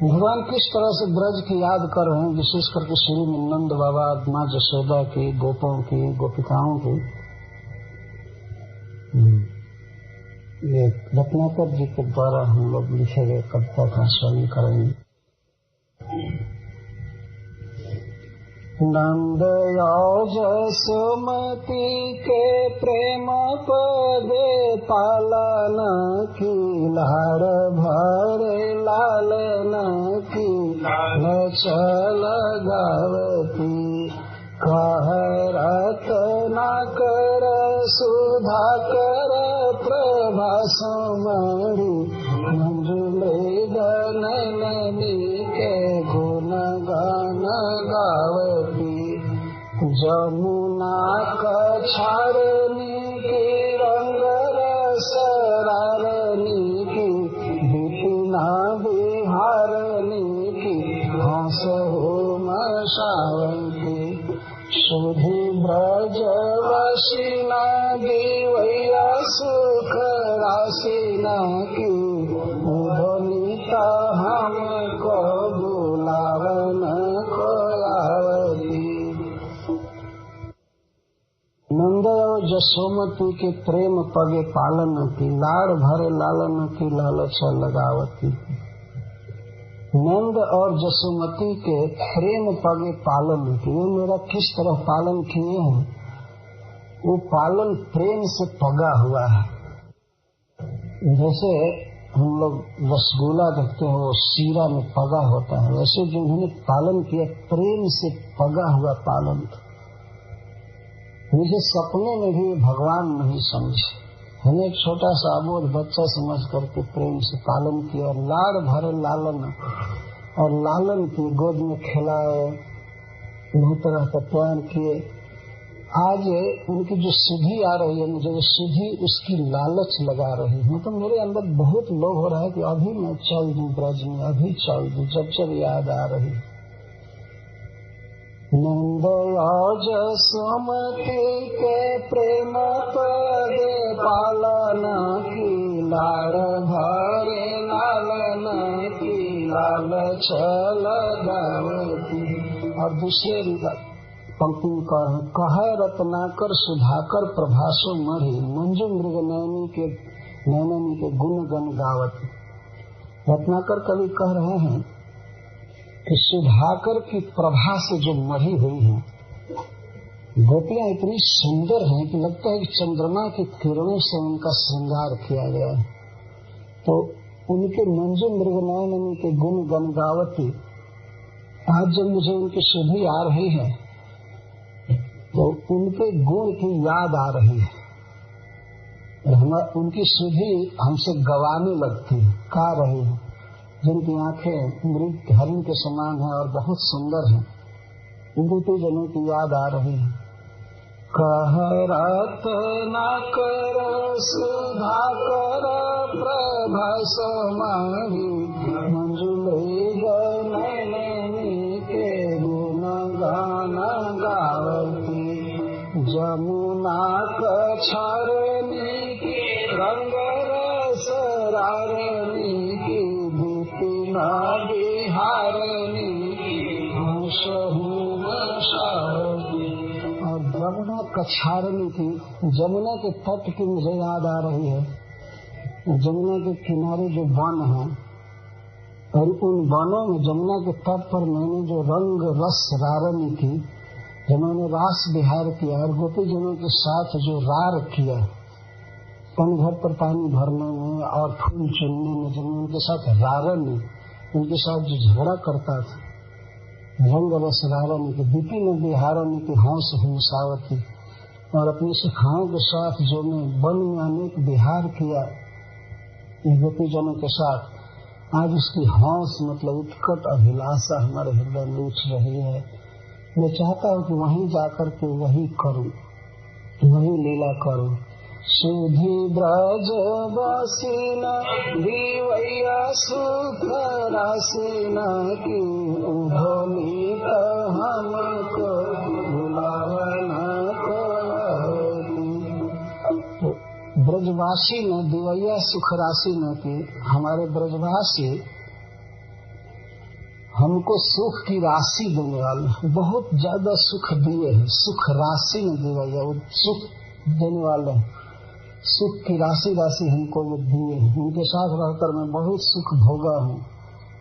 भगवान किस तरह से ब्रज की याद कर रहे हैं, विशेष करके शुरू में नंद बाबा, माँ जशोदा की, गोपों की, गोपिकाओं की। ये रत्नाकर जी के द्वारा हम लोग लिखे गए कविता का श्रवण करेंगे। नंद जसुमती के प्रेम पदे पालन की लाड़ भरे लालन की चल गावती। कहरत न कर सुधा कर प्रभास मणि मंजुले गननी के गुण गान गावती। जमुना कछारनी की रंग रस रारनी की विपिना विहारनी की हंस हो मशावंती। सुधी ब्रजवासी ना देवैया सुख राशि ना की उधनीता हमको बुलावन को आवती। नंद और जसोमती के प्रेम पगे पालन की लाड़ भरे लालन की लालच लगावती। नंद और जसोमती के प्रेम पगे पालन की, वो मेरा किस तरह पालन किए हैं, वो पालन प्रेम से पगा हुआ है। जैसे हम लोग रसगुल्ला देखते हैं वो शीरा में पगा होता है, वैसे जो उन्होंने पालन किया प्रेम से पगा हुआ पालन। मुझे सपने में भी भगवान नहीं समझे, हमें एक छोटा सा अबोध बच्चा समझ करके प्रेम से पालन किया और लाड़ भरे लालन और लालन की गोद में खिलाए, बहुत तरह का प्यार किए। आज उनकी जो सुधी आ रही है, मुझे वो सुधी उसकी लालच लगा रही है। तो मेरे अंदर बहुत लोभ हो रहा है कि अभी मैं चल दूं ब्रज में, अभी चल दूं, जब याद आ रही। नंद जसोमती के प्रेम पगे पालन की लाड़ भरे लालन की लालच लगावती। और दूसरे पंक्ति में कह रत्नाकर सुधाकर प्रभासो मढ़ी मंजू मृग नैनी के गुण गण गावती। रत्नाकर कवि कह रहे हैं कि सुधाकर की प्रभा से जो मढ़ी हुई है, गोपियां इतनी सुंदर हैं कि लगता है कि चंद्रमा की किरणों से उनका श्रृंगार किया गया है। तो उनके मंजू मृगनयनी के गुण गण गावती। आज जब मुझे उनकी सुधी आ रही है तो उनके गुण की याद आ रही है, उनकी सुधी हमसे गवाने लगती है, गा रही है, जिनकी आंखें मृग हरिण के समान है और बहुत सुंदर हैं, उनको जनों की याद आ रही है। कह रत्नाकर सुधाकर प्रभास मढ़ी मंजू मृग नैनी के गुण गान गावती। जमुना कछारनी की रंग रस रारनी की दीपिना बिहारनी और जमुना कछारनी की, जमुना के तट की मुझे याद आ रही है। जमुना के किनारे जो वन है और उन वनों में जमुना के तट पर मैंने जो रंग रस रारनी की, जिन्होंने रास विहार किया और गोपी जनों के साथ जो रार किया, पनघट पर पानी भरने में और फूल चुनने में, जब उनके साथ रारनी, उनके साथ जो झगड़ा करता था, रंग रस रारनी की, दीपी में बिहारनी की हंस हिंसावती, और अपनी सखाओं के साथ जो मैं वन में अनेक विहार किया गोपी जनों के साथ, आज उसकी हंस मतलब उत्कट अभिलाषा हमारे हृदय लूट रही है। मैं चाहता हूँ कि वहीं जाकर के वही करूं, वही लीला करूं। सुधी ब्रज बसीना दीवैया सुख रासीना की उभनीत हमको बुलावना को। ब्रजवासी न दिवैया सुख राशि न की, हमारे ब्रजवासी हमको सुख की राशि देने वाले, बहुत ज्यादा सुख दिए हैं। सुख राशि न दिवैया, वो सुख देने वाले, सुख की राशि हमको वो दिए हैं। उनके साथ रहकर मैं बहुत सुख भोगा हूँ।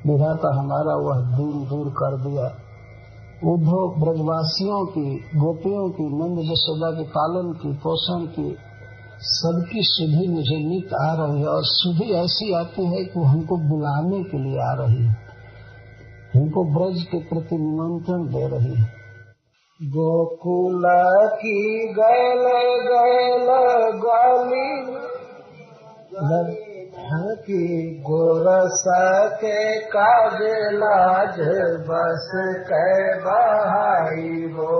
विधाता हमारा वह दीन दूर कर दिया। उद्धव ब्रजवासियों की, गोपियों की, नंद यशोदा के पालन की, पोषण की, सबकी सुधी मुझे नित आ रही है। और सुधी ऐसी आती है कि वो हमको बुलाने के लिए आ रही है, हमको ब्रज के प्रति निमंत्रण दे रही है। गोकुल की गल गल गली की गोरस के काज लाज बस कै बहाई हो।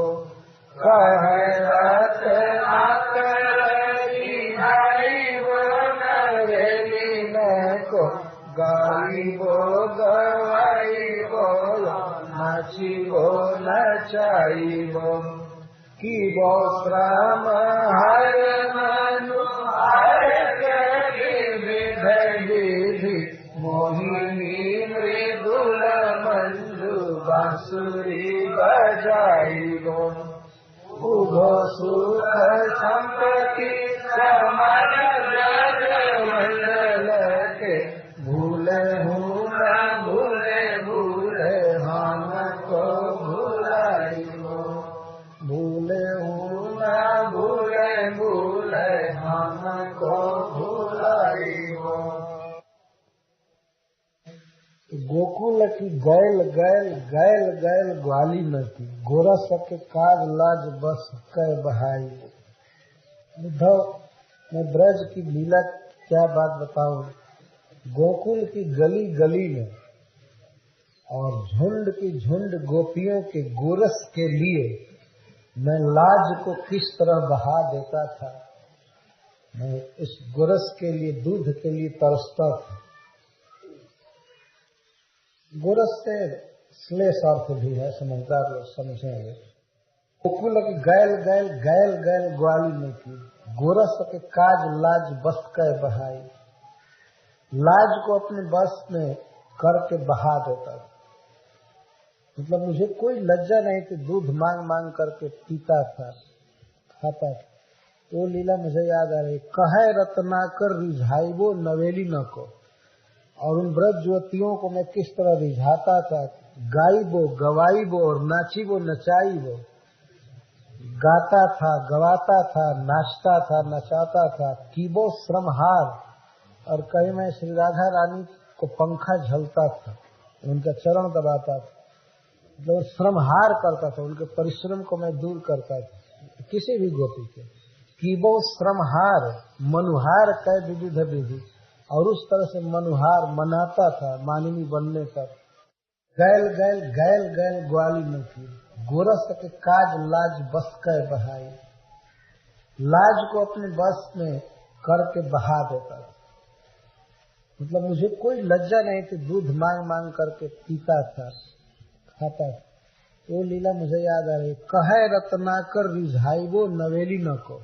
कह रत्नाकर को गाई वो गवाई वो नाची वो नचाई वो। कि वो श्रम हर मनु हर विविध विधि मोहिनी मृदुल मंजु बांसुरी बजाई गो उभो सुख संपत्ति समन ब्रज मंडल के भूले हूँ न भूले भूले हमको भुलाई गो भूले हूँ न भूले भूले हमको भुलाई गो। गोकुल की गैल गैल गैल गैल ग्वाली न की गोरस के काज लाज बस कह बहाई। उद्धव मैं ब्रज की लीला क्या बात बताऊं। गोकुल की गली गली में और झुंड की झुंड गोपियों के गोरस के लिए मैं लाज को किस तरह बहा देता था। मैं इस गोरस के लिए दूध के लिए तरसता था। गोरस से श्लेष अर्थ भी है, समझदार लोग समझेंगे। गोकुल की गैल गैल गैल गैल ग्वाली में की गोरस के काज लाज बस कह बहाई। लाज को अपने बस में करके बहा देता था। मतलब मुझे कोई लज्जा नहीं थी, दूध मांग मांग करके पीता था, खाता था। वो लीला मुझे याद आ रही। कहे रत्नाकर रिझाई वो नवेली न को, और उन ब्रज युवतियों को मैं किस तरह रिझाता था। गाई वो गवाई वो और नाची वो नचाई वो। गाता था गवाता था नाचता था नचाता था। कीबो श्रमहार, और कहीं मैं श्री राधा रानी को पंखा झलता था, उनका चरण दबाता था, मतलब श्रमहार करता था, उनके परिश्रम को मैं दूर करता था किसी भी गोपी के। कीबो श्रमहार मनुहार कह विविध विधि, और उस तरह से मनुहार मनाता था मानिनी बनने तक। गैल गैल गैल गैल ग्वाली में थी गोरस के काज लाज बस कह बहाई। लाज को अपने बस में करके बहा देता था। मतलब मुझे कोई लज्जा नहीं थी, दूध मांग मांग करके पीता था, खाता था। वो लीला मुझे याद आ रही। कहे रत्नाकर रिझाई वो नवेली न को,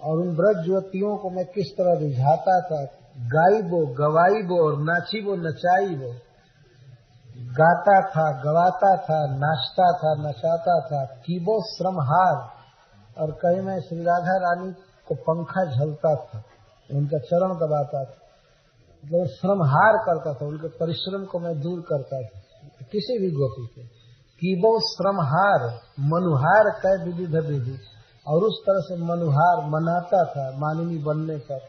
और उन ब्रज युवतियों को मैं किस तरह रिझाता था। गाई वो गवाई वो और नाची वो नचाई वो। गाता था गवाता था नाचता था नचाता था। कीबो श्रमहार, और कहीं मैं श्री राधा रानी को पंखा झलता था, उनका चरण दबाता था, मतलब श्रमहार करता था, उनके परिश्रम को मैं दूर करता था किसी भी गोपी के। कीबो श्रमहार मनुहार कह विविध विधि, और उस तरह से मनुहार मनाता था मानिनी बनने तक।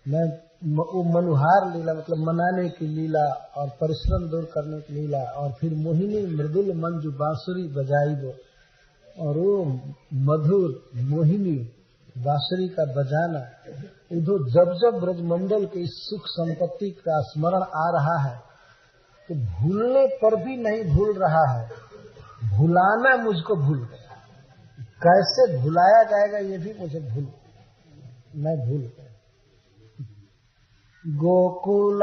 मैं वो मनुहार लीला मतलब मनाने की लीला और परिश्रम दूर करने की लीला, और फिर मोहिनी मृदुल मंजू बांसुरी बजाई वो, और वो मधुर मोहिनी बांसुरी का बजाना। उधर जब जब ब्रजमंडल के इस सुख संपत्ति का स्मरण आ रहा है तो भूलने पर भी नहीं भूल रहा है, भुलाना मुझको भूल गया। कैसे भुलाया जाएगा ये भी मुझे मैं भूल गया। गोकुल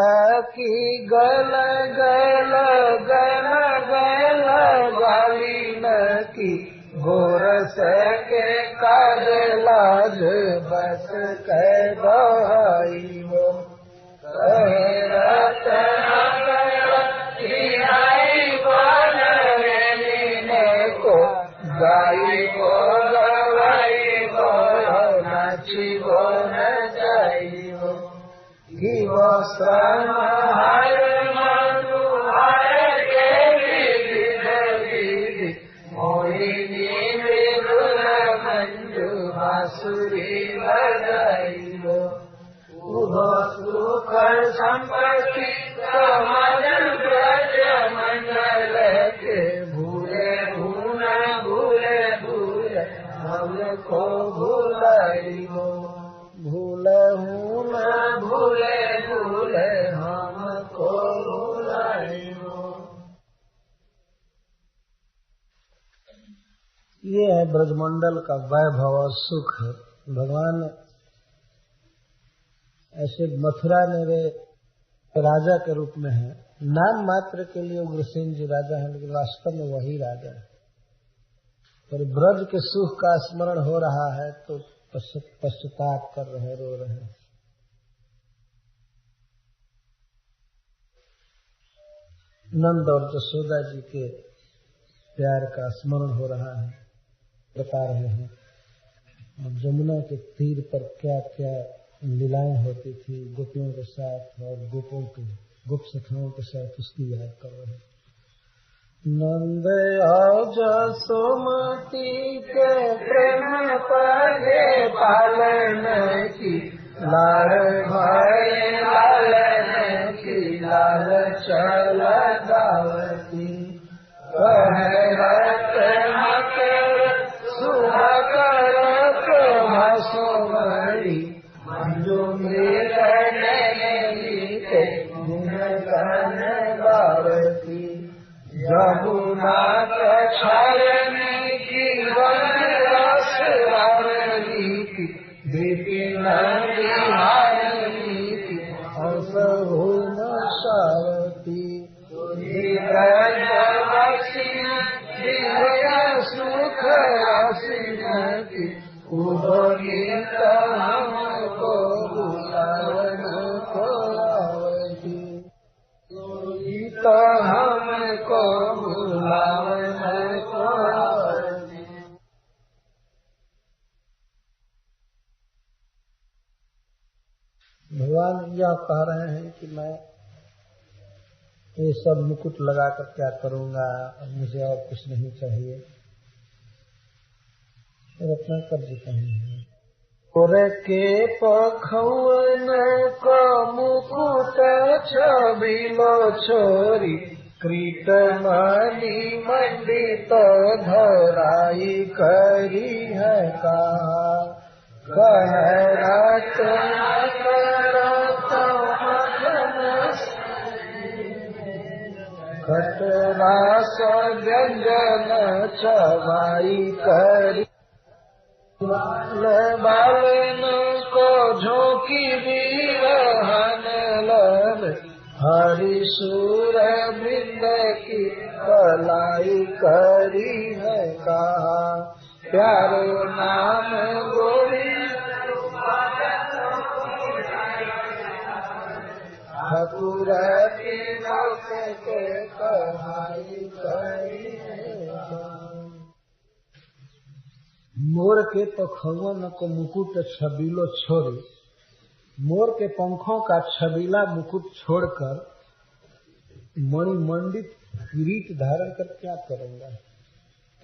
की गल गल गल गल गाली न की गोरस के काज लाज बस कह बहाई वो। कहे को गाई वो गवाई वो नाची वो नचाई वो। वो श्रम हर मनुहार के विविध विधि मोहिनी मृदुल मंजू बांसुरी बजाई वो। उभो सुख संपत्ति समन ब्रज मंडल के भूले भूना भूले भूले हमको भुलाई वो। भूले हूँ न भूले भूले हमको भुलाई वो। ये है ब्रजमंडल का वैभव और सुख। भगवान ऐसे मथुरा में वे राजा के रूप में है, नाम मात्र के लिए उग्रसेन जी राजा हैं, लेकिन वास्तव में वही राजा है। पर ब्रज के सुख का स्मरण हो रहा है तो पश्चाताप कर रहे, रो रहे हैं। नंद और यशोदा जी के प्यार का स्मरण हो रहा है, बता रहे हैं। और जमुना के तीर पर क्या क्या लीलाएं होती थी गोपियों के साथ और गोप सखाओं के साथ, उसकी याद कर रहे हैं। नंद और जसोमती के प्रेम पले पालन की, लाल भाई लालन की, लाल चल दावती, सोमरी मंजू भारती, जमुना क्षरणी की रस रावणी की, विपिन बिहारी की, हंस भुवन सारथी, सुख रासिन की, उदोगित हमको बुलावन को आवती, गीत हमको बुलावन को आवती। भगवान यह कह रहे हैं कि मैं ये सब मुकुट लगाकर क्या करूंगा, मुझे और कुछ नहीं चाहिए। रत्नाकर जी कहेंगे, और के पखवन को मुकुट छबिलो छोरी, कृतमणि मंडित धराई करी है कहा, कह खटरास व्यंजन चबाई करी, बालन को झोंकी बिरहन लन, हरिशूर बिंद की कलाई करी है कहा, प्यारो नाम गोविंद ठाकुर की के कहाई करी है। मोर के पखवन को मुकुट छबीलो छोड़ी, मोर के पंखों का छबीला मुकुट छोड़कर मणिमंडित किरीट धारण कर क्या करूंगा,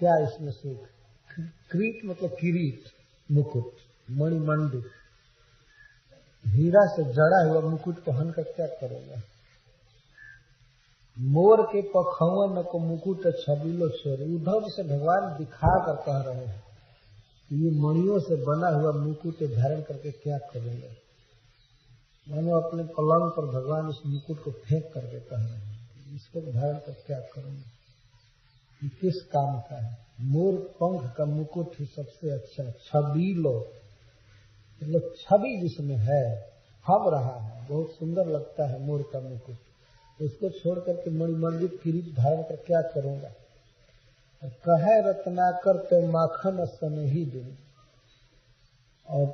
क्या इसमें सुख। किरीट मतलब किरीट, मुकुट, मणिमंडित हीरा से जड़ा हुआ मुकुट पहन कर क्या करूंगा। मोर के पखवन को मुकुट छबीलो छोड़ी, उद्धव से भगवान दिखा कर कह रहे हैं ये मणियों से बना हुआ मुकुट धारण करके क्या करेंगे। मैंने अपने पलंग पर भगवान इस मुकुट को फेंक करके कह रहे हैं इसको धारण कर क्या करूंगा, ये किस काम का है। मोर पंख का मुकुट ही सबसे अच्छा, छबीलो मतलब छवि जिसमें है, हब रहा है, बहुत सुंदर लगता है मोर का मुकुट, उसको छोड़ करके मणिमंडित किरीट धारण कर क्या करूंगा। कहे रत्नाकर तो माखन स्नेही दिन, और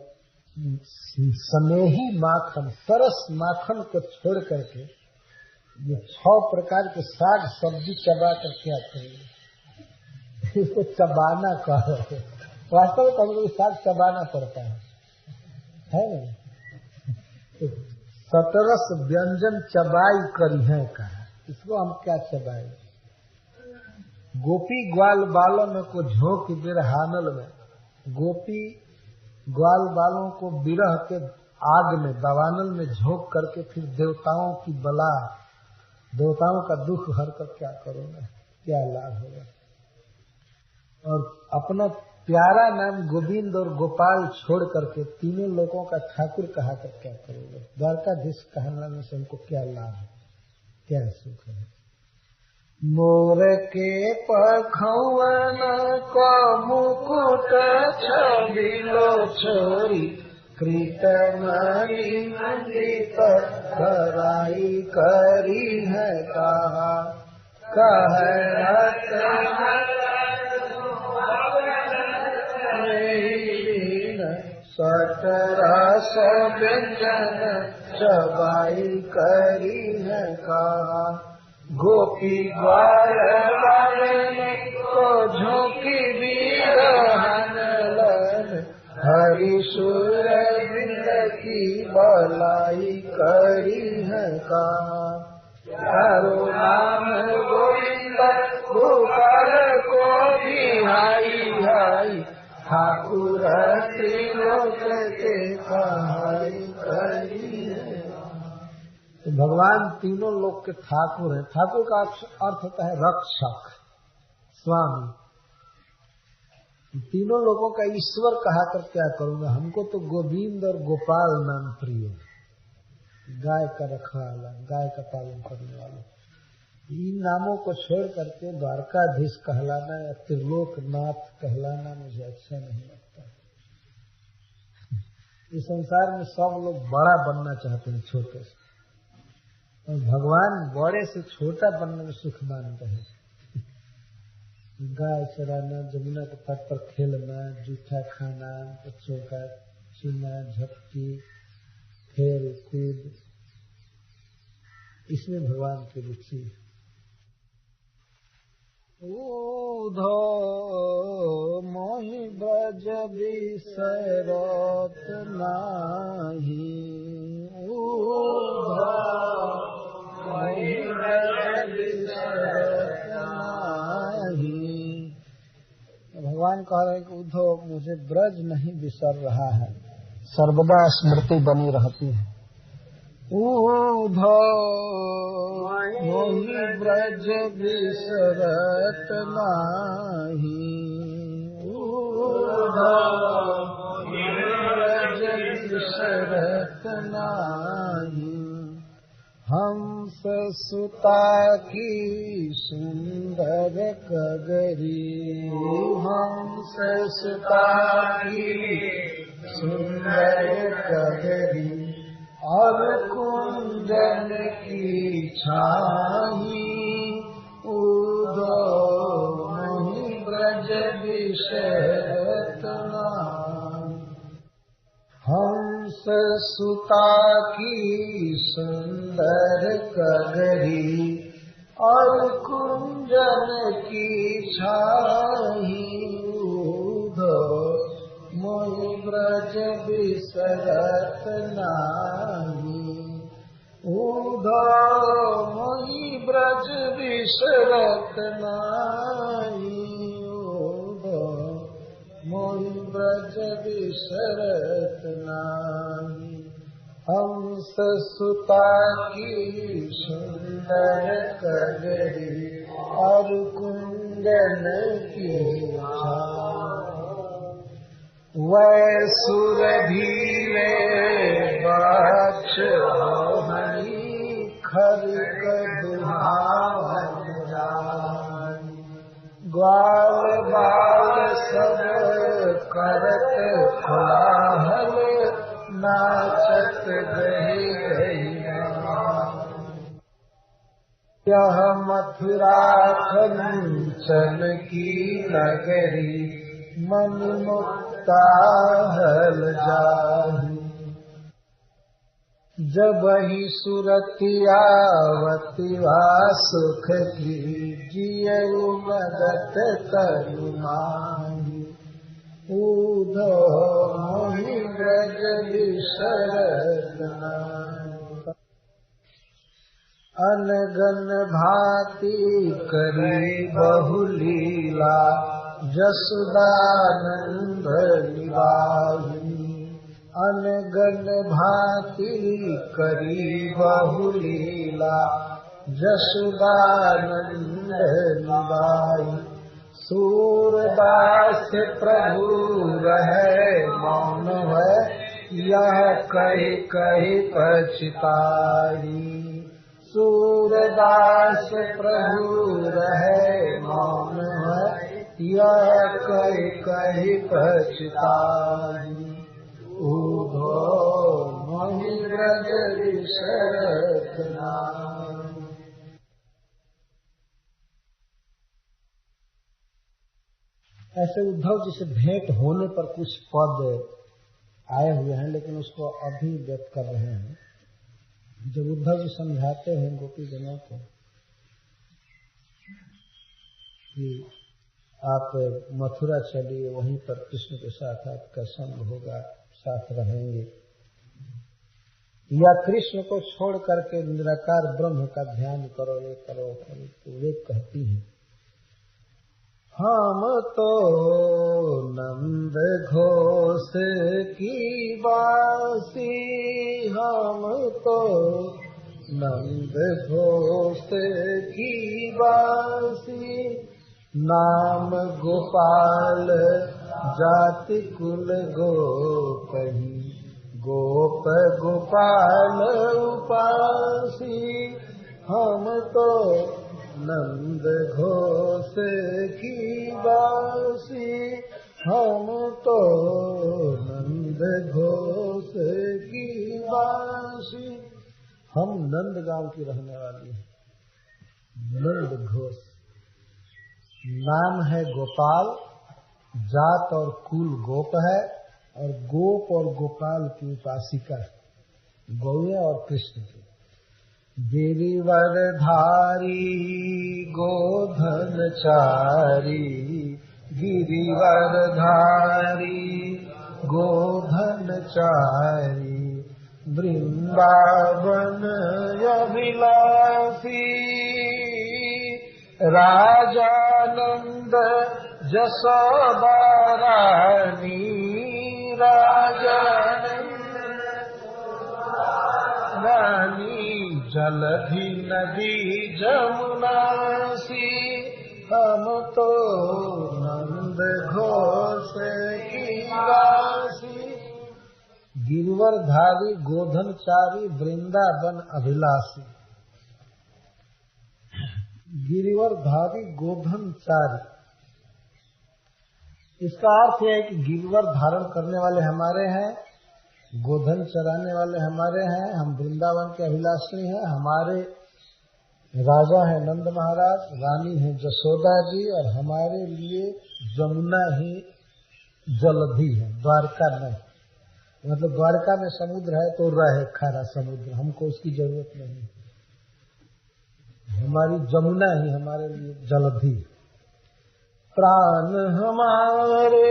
स्नेही माखन सरस माखन को छोड़ करके ये 6 प्रकार के साग सब्जी चबा कर क्या करेंगे, इसको चबाना कह रहे। वास्तव में कभी साग चबाना पड़ता है ना। तो सतरस व्यंजन चबाई करी है कहा, इसको हम क्या चबाए। गोपी ग्वाल बालन को झोंक बिरहानल में, गोपी ग्वाल बालों को बिरह के आग में दवानल में झोंक करके फिर देवताओं की बला, देवताओं का दुख हर कर क्या करूंगा, क्या लाभ होगा। और अपना प्यारा नाम गोविंद और गोपाल छोड़ करके तीनों लोगों का ठाकुर कहा कर क्या करोगे। द्वारकाधीश कहने से हमको क्या लाभ है, क्या सुख है। मोर के पखवन को मुकुट छबिलो छोरी, कृतमणि मंडित धराई करी है कहा, कह सतरस व्यंजन चबाई करी है कहा। गोपी ग्वाल वाले को झोंकी बिरहन लन, हरि सुर बिंद की बलाई करी है कहा। तारो नाम गोविंद गोपाल को भी हाई हाई, ठाकुर त्रिलोक के कहाई करी है। तो भगवान तीनों लोक के ठाकुर हैं। ठाकुर का अर्थ होता है रक्षक, स्वामी। तीनों लोगों का ईश्वर कहा कर क्या करूंगा, हमको तो गोविंद और गोपाल नाम प्रिय है। गाय का रखवाला, गाय का पालन करने वाला, इन नामों को छोड़ करके द्वारकाधीश कहलाना या त्रिलोकनाथ कहलाना मुझे अच्छा नहीं लगता। इस संसार में सब लोग बड़ा बनना चाहते हैं छोटे से, और भगवान बड़े से छोटा बनने में सुख मानते हैं। गाय चराना, जमुना के तट पर खेलना, जूठा खाना, बच्चों का छीना झपकी, खेल कूद, इसमें भगवान की रुचि है। ऊधो मोहि ब्रज बिसरत नाही, ऊधो मोहि ब्रज बिसरत नाही। भगवान कह रहे हैं कि उद्धव मुझे ब्रज नहीं बिसर रहा है, सर्वदा स्मृति बनी रहती है। उद्धव मोहि ब्रज बिसरत नाही, उद्धव मोहि ब्रज बिसरत नाही। हंस सुता की सुंदर कगरी, हंस सुता की सुंदर कगरी, और कुंजन की छाही, उद्धव मोहि ब्रज बिसरत नाही। हंस सुता की सुंदर कगरी, और कुंजन की छाही, उद्धव मोहि ब्रज बिसरत नाही, उद्धव मोहि ब्रज बिसरत नाही, उद्धव मोहि ब्रज बिसरत नाही। हंस सुता की सुंदर कगरी, और कुंदन की छाही। वै सुर धीरे बाछ मोहनी, खरिक दुहावन जानी। ग्वाल बाल सब करत कोलाहल, नाचत गही गही। यह मथुरा कंचन की नगरी, मन मुक्ता हल जाही। जब ही सुरतियावती सुख की, जियऊ मदत करुमाही। उद्धव मोहि ब्रज बिसरत नाही। अनगन भांति करी बहुलीला, जसुदानंद निभाही। अनगन भांति करी बहुलीला, जसुदानंद निभाही। सूरदास प्रभु रहे मौन है, यह कही कही पछताई। सूरदास प्रभु रहे मौन है, यह कही कही पछताई। उद्धव मोहि ब्रज बिसरत नाही। ऐसे उद्धव जी से भेंट होने पर कुछ पद आए हुए हैं, लेकिन उसको अभी व्यक्त कर रहे हैं। जब उद्धव जी समझाते हैं गोपी जनों को कि आप मथुरा चलिए, वहीं पर कृष्ण के साथ आपका संग होगा, साथ रहेंगे, या कृष्ण को छोड़ करके निराकार ब्रह्म का ध्यान करो, तो वे कहती हैं हम तो नंद घोष की बासी, हम तो नंद घोष की बासी, नाम गोपाल जाति कुल गोपहि, गोप गोपाल उपासी, हम तो नंद घोष की बासी, हम तो नंद घोष की बासी। हम नंद गांव की रहने वाली हैं। नंद घोष नाम है गोपाल, जात और कुल गोप है, और गोप और गोपाल की उपासिका गौए और कृष्ण की। गिरिवरधारी गोधन चारी, गिरिवरधारी गोधन चारी, वृंदावन अभिलाषी, राजानंद जसोदा रानी, राजानंद रानी, जलधि नदी जमुना सी, हम तो नंद घोष की राशि। गिरवरधारी गोधनचारी वृंदावन अभिलाषी। गिरिवरधारी गोधनचारी, इसका अर्थ है कि गिरवर धारण करने वाले हमारे हैं, गोधन चराने वाले हमारे हैं, हम वृंदावन के अभिलाषी हैं। हमारे राजा है नंद महाराज, रानी है जसोदा जी, और हमारे लिए जमुना ही जलधि है, द्वारका नहीं। मतलब द्वारका में समुद्र है तो रहे खारा समुद्र, हमको उसकी जरूरत नहीं। हमारी जमुना ही हमारे लिए जलधि। प्राण हमारे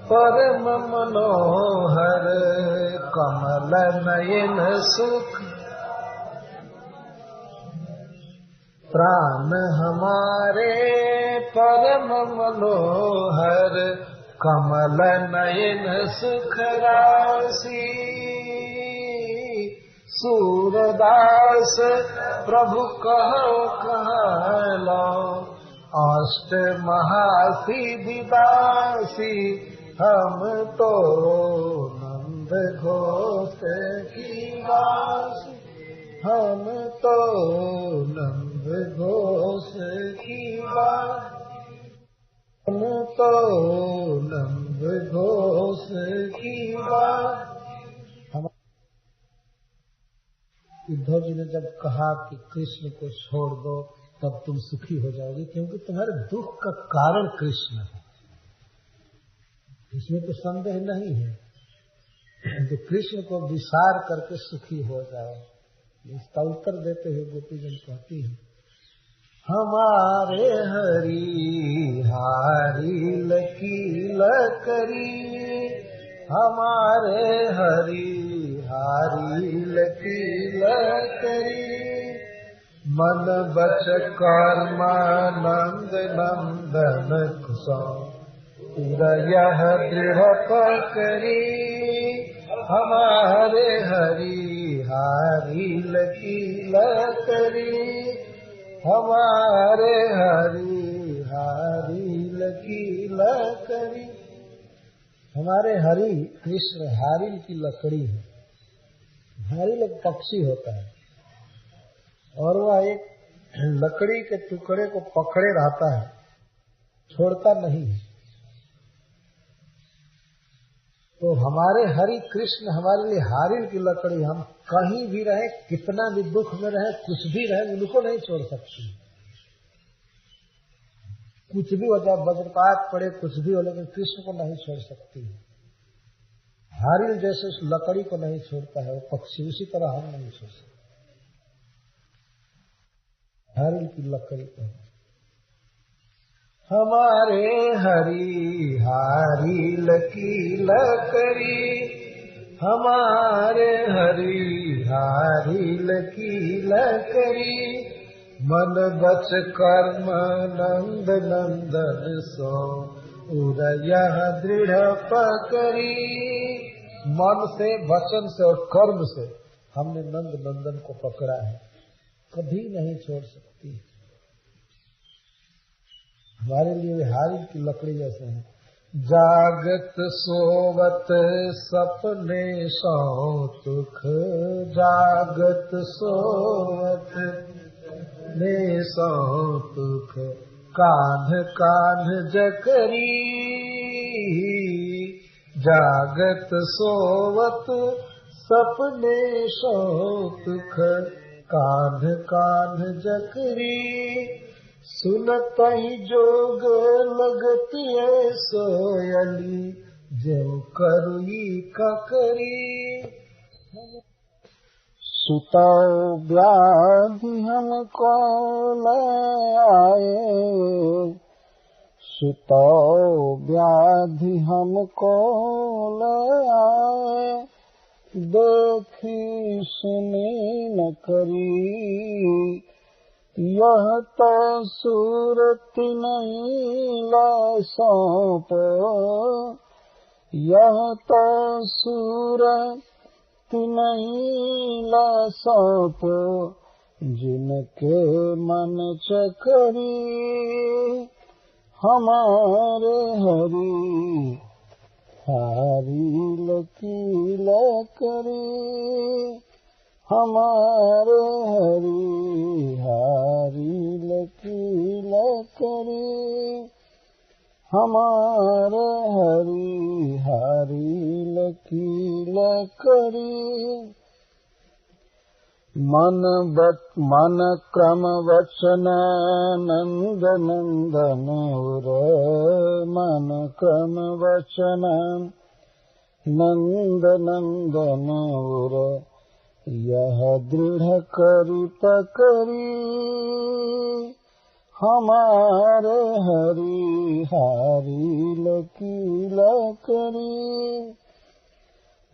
परम मनोहर, कमल नयन सुख। प्राण हमारे परम मनोहर, कमल नयन सुख राशि। सूरदास प्रभु कहो कहलो, अष्ट महासिद्धि दासी, हम तो नंद घोष की दासी, हम तो नंद घोष की दासी, हम तो नंद घोष की दासी। उद्धव जी ने जब कहा कि कृष्ण को छोड़ दो तब तुम सुखी हो जाओगे, क्योंकि तुम्हारे दुख का कारण कृष्ण है, इसमें तो संदेह नहीं है। तो कृष्ण को विसार करके सुखी हो जाओ। इसका उत्तर देते हुए गोपीजन कहती है, हमारे हरि हारी लकील करी, हमारे हरि हारी लकील करी। मन बच कर्मानंद नंदन कुसो, यह दृढ़ पकड़ी। हमारे हरि हारी लकील करी, हमारे हरि हारी लकील करी। हमारे हरि कृष्ण हारिल की लकड़ी है। हारिल एक पक्षी होता है और वह एक लकड़ी के टुकड़े को पकड़े रहता है, छोड़ता नहीं है। तो हमारे हरि कृष्ण हमारे लिए हारिल की लकड़ी। हम कहीं भी रहे, कितना भी दुख में रहे, कुछ भी रहे, उनको नहीं छोड़ सकती। कुछ भी हो जाए, वज्रपात पड़े, कुछ भी हो, लेकिन कृष्ण को नहीं छोड़ सकती। हारिल जैसे उस लकड़ी को नहीं छोड़ता है वो पक्षी, उसी तरह हम नहीं छोड़ सकते हारिल की लकड़ी को। हमारे हरि हारिल की लकड़ी, हमारे हरि हारिल की लकड़ी, मन बच कर्म नंद नंदन सो उदय दृढ़ पकड़ी। मन से, वचन से और कर्म से हमने नंद नंदन को पकड़ा है, कभी नहीं छोड़ सकती। हमारे लिए वे हारिल की लकड़ी जैसे हैं। जागत सोवत सपने सौ सुख, जागत सोवत ने सौ सुख, कान्ह कान्ह जकरी, जागत सोवत सपने सौ सुख, कान्ह कान्ह जकरी, सुनत ही जोग लगती है सोयली, जो करुई ककरी। सुता व्याधि हमको ले आए, सुता व्याधि हमको ले आए, देखी सुनी न करी, यह तो सूरत नहीं ला सौंप, यह तो सूरत नहीं ला सौंप, जिनके मन चकरी, हमारे हरि हारिल की लकड़ी, हमारे हरि हारिल की लकड़ी, हमारे हरि हारिल की लकड़ी। मन क्रम वचन नंद नंदन उर, मन क्रम वचन नंद नंदन उर, यह दृढ़ करी पकड़ी, हमारे हरि हारिल की लकड़ी।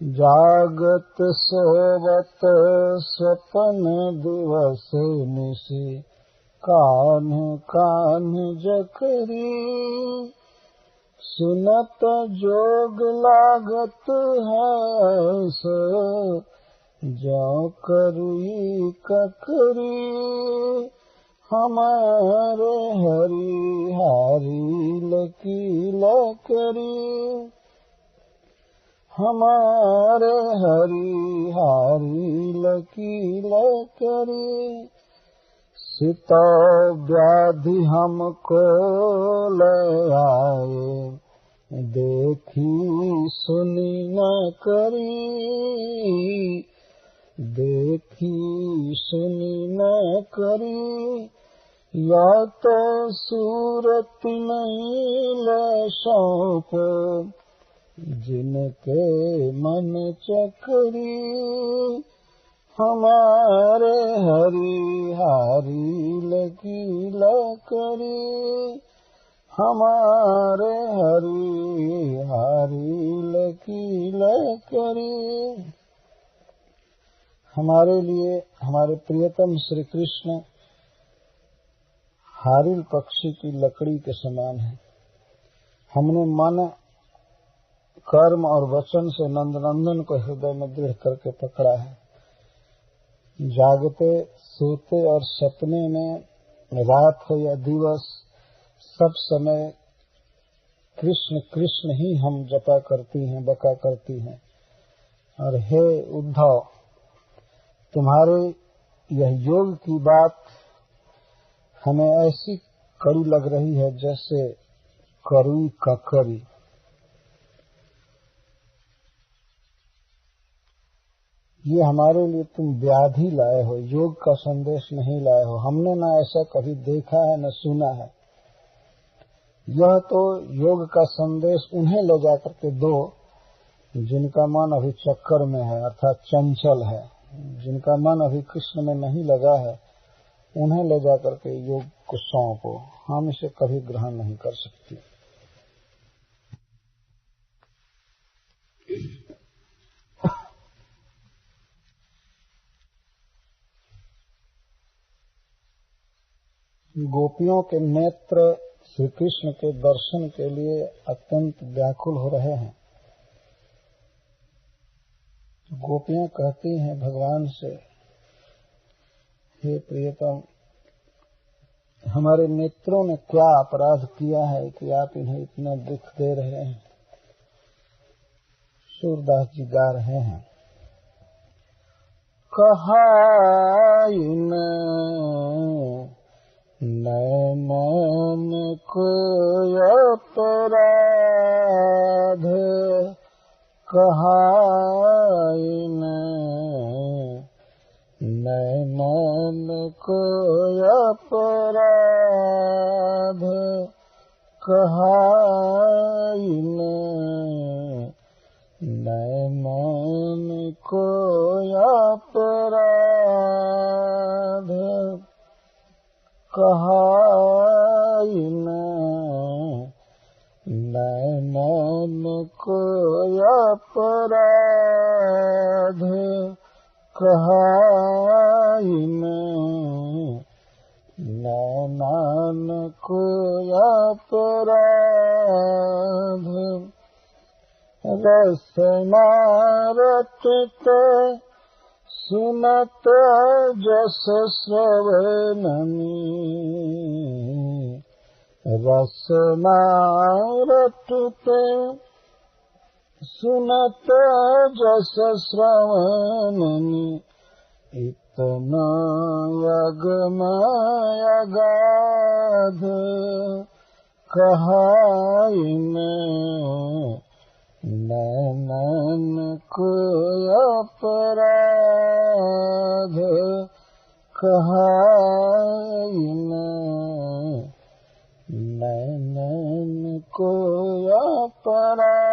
जागत सोवत स्वपन दिवस निशि, कान्ह कान्ह जकरी, सुनत जोग लागत है सो, जो करुई ककरी, हमारे हरि हारिल की लकड़ी, हमारे हरि हारिल की लकड़ी। सीता व्याधि हमको ले आए, देखी सुनी न करी, देखी सुनी न करी, या तो सूरत नहीं ले सौंप, जिनके मन चकरी, हमारे हरि हारिल की लकड़ी, हमारे हरि हारिल की लकड़ी। हमारे लिए हमारे प्रियतम श्री कृष्ण हारिल पक्षी की लकड़ी के समान है। हमने मन कर्म और वचन से नंदनंदन को हृदय में दृढ़ करके पकड़ा है। जागते सोते और सपने में, रात हो या दिवस, सब समय कृष्ण कृष्ण ही हम जपा करती हैं, बका करती हैं। और हे उद्धव, तुम्हारे यह योग की बात हमें ऐसी कड़ी लग रही है जैसे करुई ककरी। ये हमारे लिए तुम व्याधि लाए हो, योग का संदेश नहीं लाए हो। हमने ना ऐसा कभी देखा है न सुना है। यह तो योग का संदेश उन्हें ले जाकर के दो जिनका मन अभी चक्कर में है अर्थात चंचल है, जिनका मन अभी कृष्ण में नहीं लगा है, उन्हें ले जाकर के योग को सौंपो। हम इसे कभी ग्रहण नहीं कर सकते। गोपियों के नेत्र श्री कृष्ण के दर्शन के लिए अत्यंत व्याकुल हो रहे हैं। गोपियां कहती हैं भगवान से, हे प्रियतम, हमारे नेत्रों ने क्या अपराध किया है कि आप इन्हें इतना दुख दे रहे हैं। सूरदास जी गा रहे हैं, कहा नैनन को अपराध, कहा नैनन को अपराध, कहा नैनन को अपराध, कहा नैनन को अपराध, कहा नैनन को अपराध, रसनारतित सुनत जस श्रवणनी, रसनारतित सुनत जस श्रवणनी, इतना यगम अगाध, कहा नैनन को अपराध, कहा नैनन को अपराध,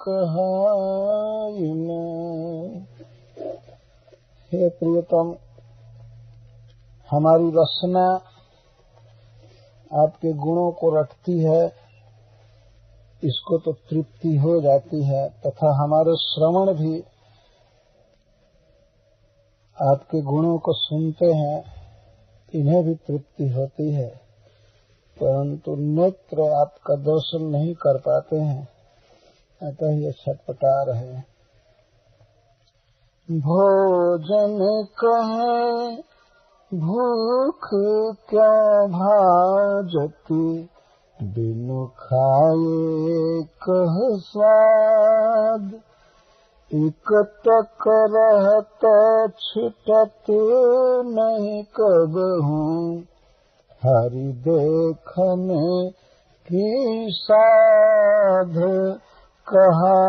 कहा। हे प्रियतम, हमारी रसना आपके गुणों को रटती है, इसको तो तृप्ति हो जाती है, तथा हमारे श्रवण भी आपके गुणों को सुनते हैं, इन्हें भी तृप्ति होती है, परंतु नेत्र आपका दर्शन नहीं कर पाते हैं, अतः ये छटपटा रहे हैं। भोजन कहे भूख क्या भाजती, बिनु खाए कह स्वाद, इकटक रहत छिटत नहीं कबहूँ, हरि देखने की साध, कहा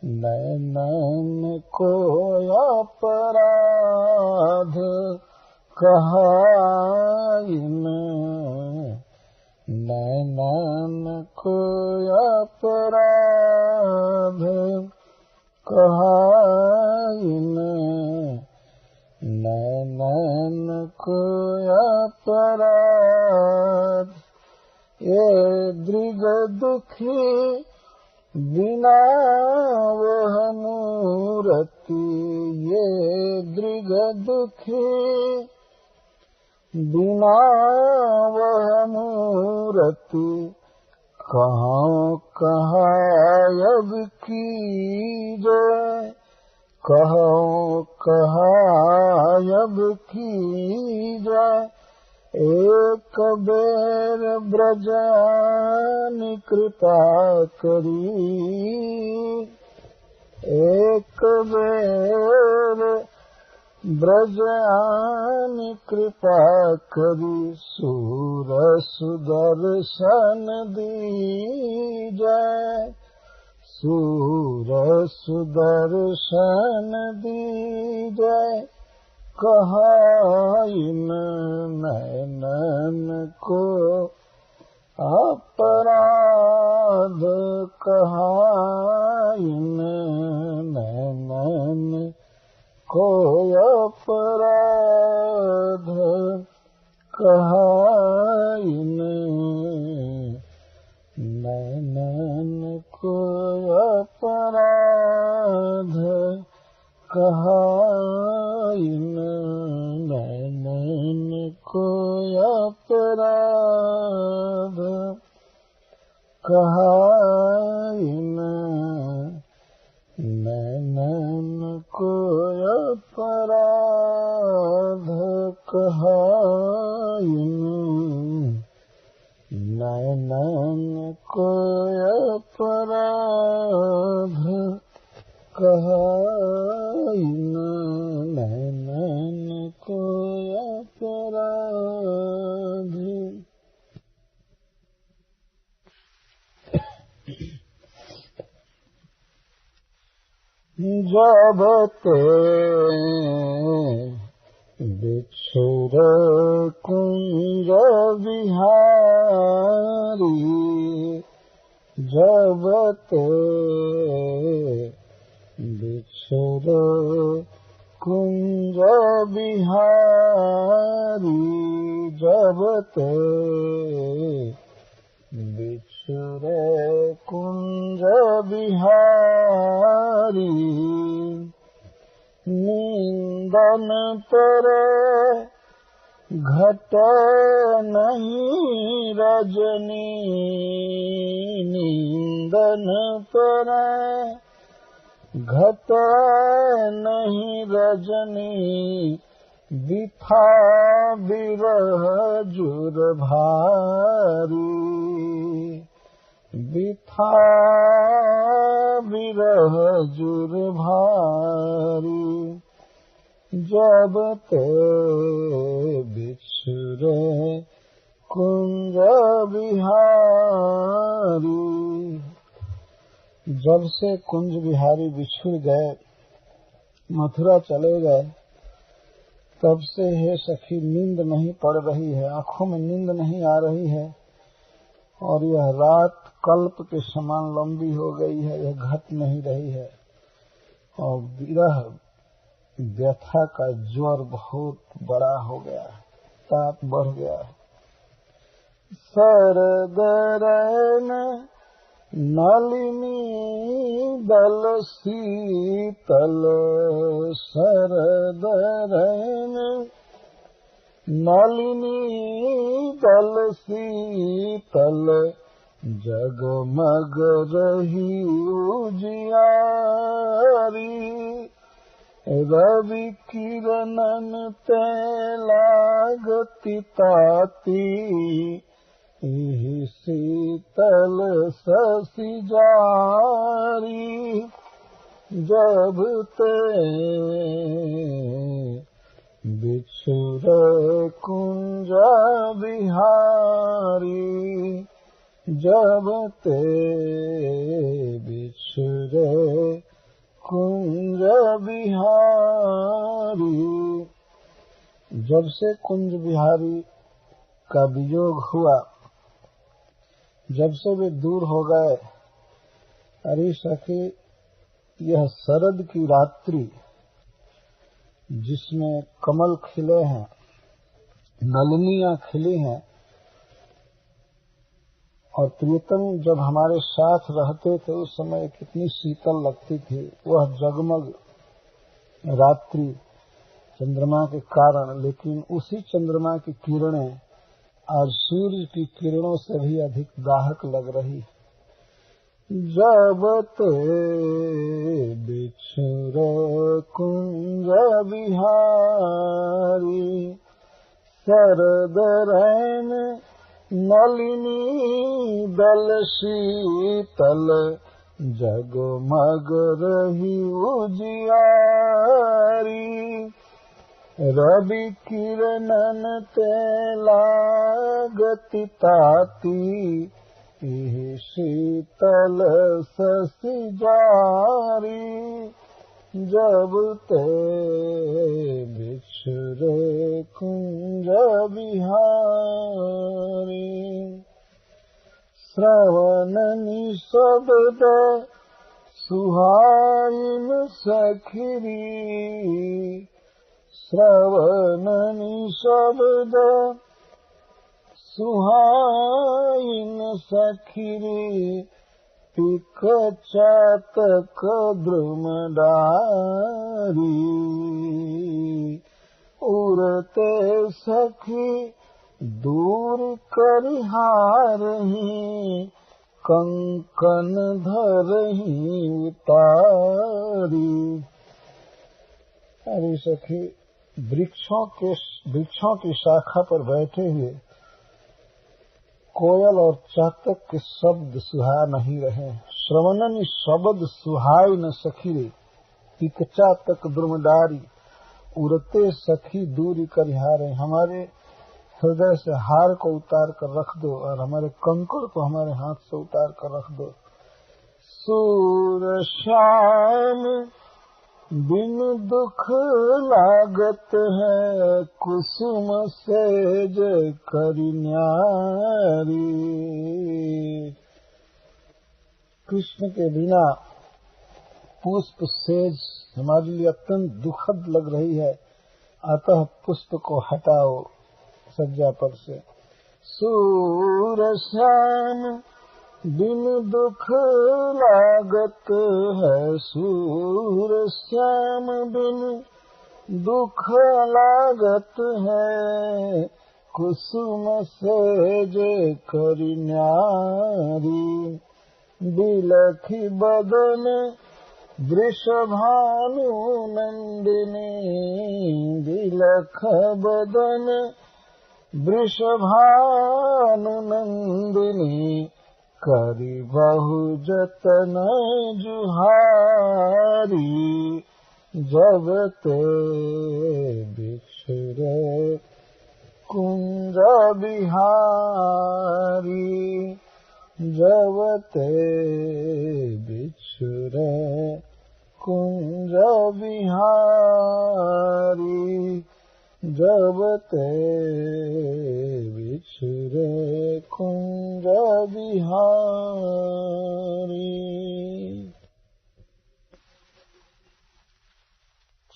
नैनन को अपराध, कहा नैनन को अपराध, कहा नैनन को अपराध। ये दृग दुखी बिना वह मूरति, ये दृग दुखी बिना वह मूरति, कहाँ कहाँ अब कीजे, कहाँ कहाँ अब कीजे, एक बेर ब्रजानि कृपा करी, एक बेर ब्रजानि कृपा करी, सूर सुदर्शन दीजै, सूर सुदर्शन दीजै, कहा नैनन को अपराध कहा इन नैनन को अपराध कहा इन नैनन को अपराध कहा इन नैनन को अपराध कहा इन नैनन को अपराध कहा इन नैनन को अपराध कहा इन नैनन को अपराध। जब ते बिछुर कुंज बिहारी जब ते बिछुर कुंज बिहारी जब ते बिछुर कुंज बिहारी निंदन पर घट नहीं रजनी निंदन पर घट नहीं रजनी बिथा बिरह जुर भारी बिथा बिरह जुर भारी जब ते बिछुरे कुंज बिहारी। जब से कुंज बिहारी बिछुड़ गए मथुरा चले गए तब से हे सखी नींद नहीं पड़ रही है, आंखों में नींद नहीं आ रही है और यह रात कल्प के समान लंबी हो गई है, यह घट नहीं रही है और विरह व्यथा का ज्वर बहुत बड़ा हो गया है, ताप बढ़ गया है। सरदरन नलिनी दल शीतल सरदरन नलिनी दल शीतल जगमग रही उजियारी रवि किरणन ते लागती ताती शीतल शशि जारी जब ते बिछुर कुंज बिहारी जब ते बिछुर कुंज बिहारी। जब से कुंज बिहारी का वियोग हुआ, जब से वे दूर हो गए, अरे सखी यह शरद की रात्रि जिसमें कमल खिले हैं, नलिनियां खिली हैं और प्रियतम जब हमारे साथ रहते थे उस समय कितनी शीतल लगती थी। वह जगमग रात्रि चंद्रमा के कारण, लेकिन उसी चंद्रमा की किरणें आज सूर्य की किरणों से भी अधिक दाहक लग रही। जब ते बिछुर कुंज बिहारी सरदरन नलिनी दल शीतल जगमग रही उजियारी रवि किरणन ते लागती ताती शीतल शशि जारी जब ते बिछुरे कुंज बिहारी। श्रवणनि शब्द सुहाइन सखिरी, श्रवणनि शब्द सुहाइन सखिरी, पिक चातक द्रुमदारी, उड़ते सखी दूर करिहारही, कंकन धरही उतारी। अरे सखी, वृक्षों की शाखा पर बैठे हुए कोयल और चातक के शब्द सुहा नहीं रहे। श्रवणनि शब्द सुहाई न सखी, पिक चातक द्रुमदारी, उड़ते सखी दूरी करिहारे। हमारे हृदय से हार को उतार कर रख दो और हमारे कंकड़ को हमारे हाथ से उतार कर रख दो। सूर श्याम बिन दुख लागत है, कुसुम सेज करि न्यारी। कृष्ण के बिना पुष्प सेज हमारे लिए अत्यंत दुखद लग रही है, अतः पुष्प को हटाओ सज्जा पर से। सूर श्याम बिन दुख लागत है, सूर श्याम बिन दुख लागत है, कुसुम सेज करि न्यारी। बिलखी बदन वृषभानु नंदिनी, बिलख बदन वृषभानु नंदिनी, करि बहु जतन जुहारी। जब ते बिछुरे कुंज बिहारी, जब ते बिछुरे कुंज बिहारी, जब ते बिछुरे कुंज बिहारी।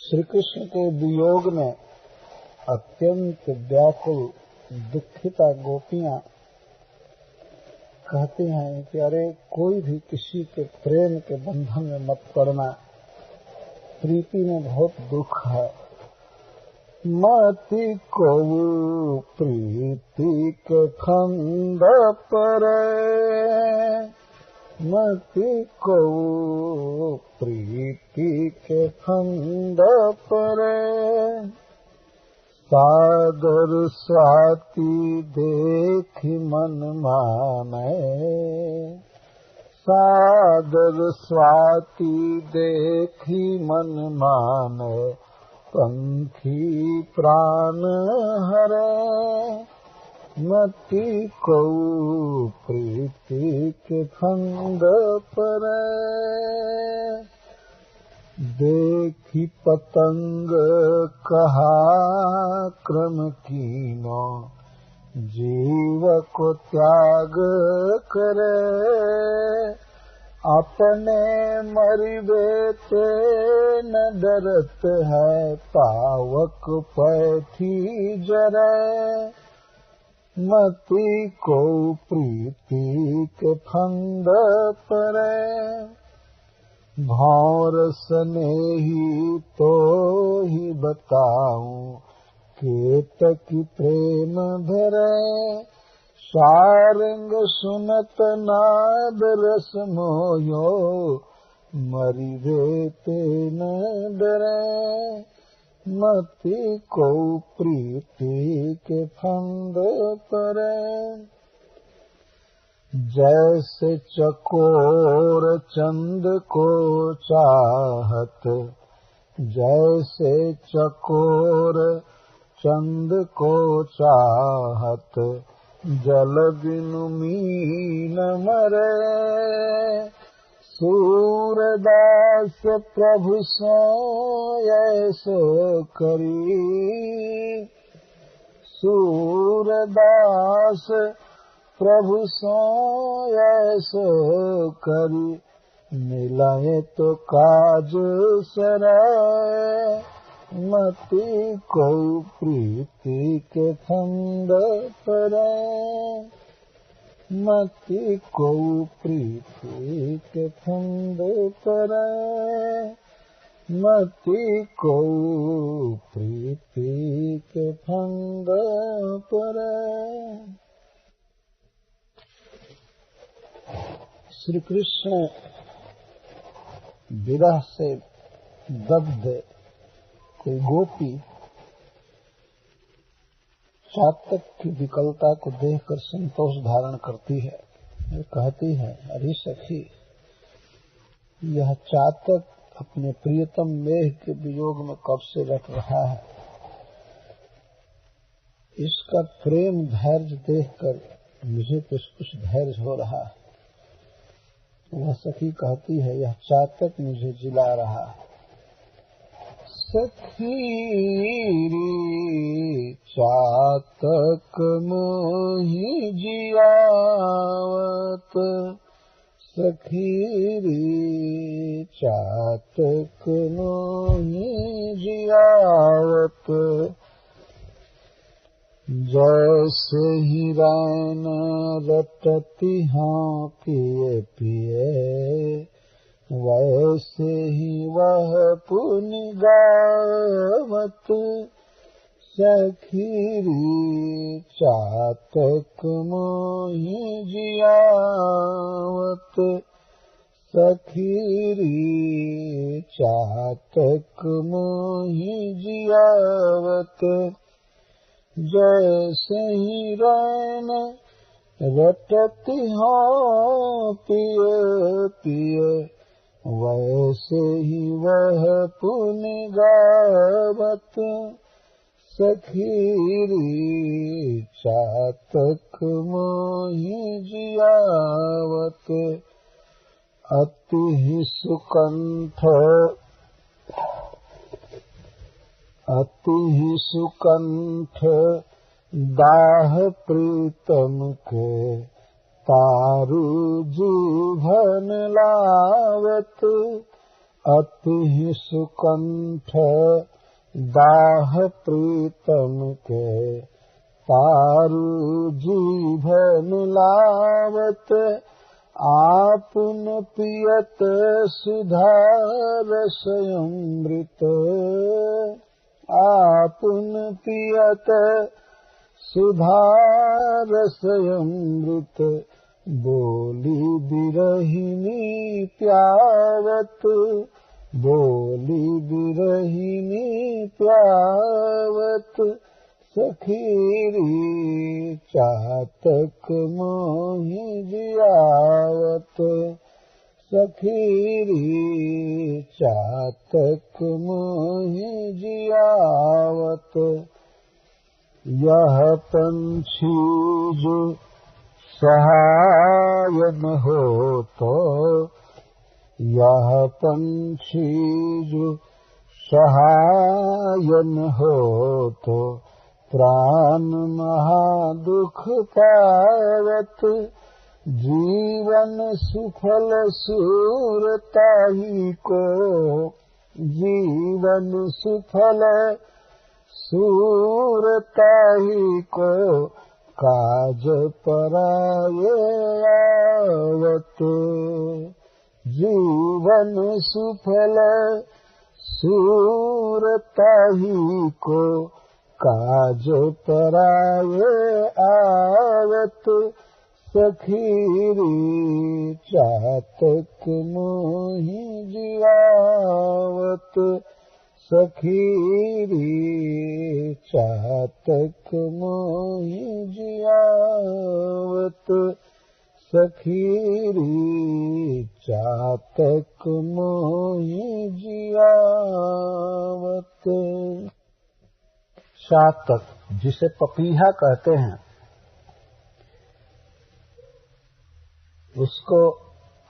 श्री कृष्ण के वियोग में अत्यंत व्याकुल दुखिता गोपियां कहती हैं कि अरे कोई भी किसी के प्रेम के बंधन में मत पड़ना, प्रीति में बहुत दुख है। मति को प्रीति के फंद परे, मति को प्रीति के फंद परे, सागर स्वाति देखि मन माने, सागर स्वाति देखि मन माने, पंखी प्राण हरे। मति को प्रीति के फंद परे, देखी पतंग कहा क्रम कीनो, जीव को त्याग करे। अपने मरिबे ते न डरत है, पावक पैठी जरे। मति को प्रीति के फंद परे, भौर स्नेही तो ही बताऊं, केतकी प्रेम धरे। सारंग सुनत नाद रस मोयो, मरिबे ते न डरे। मति को प्रीति के फंद परे, जैसे चकोर चंद को चाहत, जैसे चकोर चंद को चाहत, जल बिनु मीन मरे। सूरदास प्रभु सो ऐसो करी, सूरदास प्रभु सो ऐसो करी, मिलाए तो काज सराय। मति को प्रीति के फंद पड़े, मति को प्रीति के फंद पड़े, मति को प्रीति के फंद पड़े। श्री कृष्ण विरह से दग्ध कोई गोपी चातक की विकलता को देखकर संतोष धारण करती है। वो कहती है, अरे सखी, यह चातक अपने प्रियतम मेघ के वियोग में कब से रट रहा है। इसका प्रेम धैर्य देखकर मुझे कुछ धैर्य हो रहा है। वह सखी कहती है, यह चातक मुझे जिला रहा है। सखी रे चातक मोहि जियावत, सखी रे चातक मोहि जियावत। जैसे ही रैन रटती हाँ पिए पिए, वैसे ही वह पुनि गावत। सखी रे चातक मोहि जियावत, सखी रे चातक मोहि जियावत। जैसे ही रैन रटती हाँ पिए पिए, वैसे ही वह पुनि गावत। सखी रे चातक मोहि जियावत। अति सुकंठ दाह प्रीतम के, तारु जीवन लावत। अति सुकंठ दाह प्रीतम के, तारु जीवन लावत। आपुन पियत सुधा रसमृत, आपुन पियत सुधा रसमृत। बोली बिरहिनी प्यावत, बोली बिरहिनी प्यावत। सखी रे चातक मोहि जियावत, सखी रे चातक मोहि जियावत। यह पंछी जो सहाय न हो तो, यह पंछी जो सहाय न हो तो, प्राण महादुख पावत। जीवन सुफल सूरताही को, जीवन सुफल सूरताही को, काज पराये आवत। जीवन सुफल सूरताही को, काज पराये आवत। सखी रे चातक मोहि जियावत, सखी रे चातक मोहि जियावत। सखी रे चातक मोहि जियावत। चातक, जिसे पपीहा कहते हैं, उसको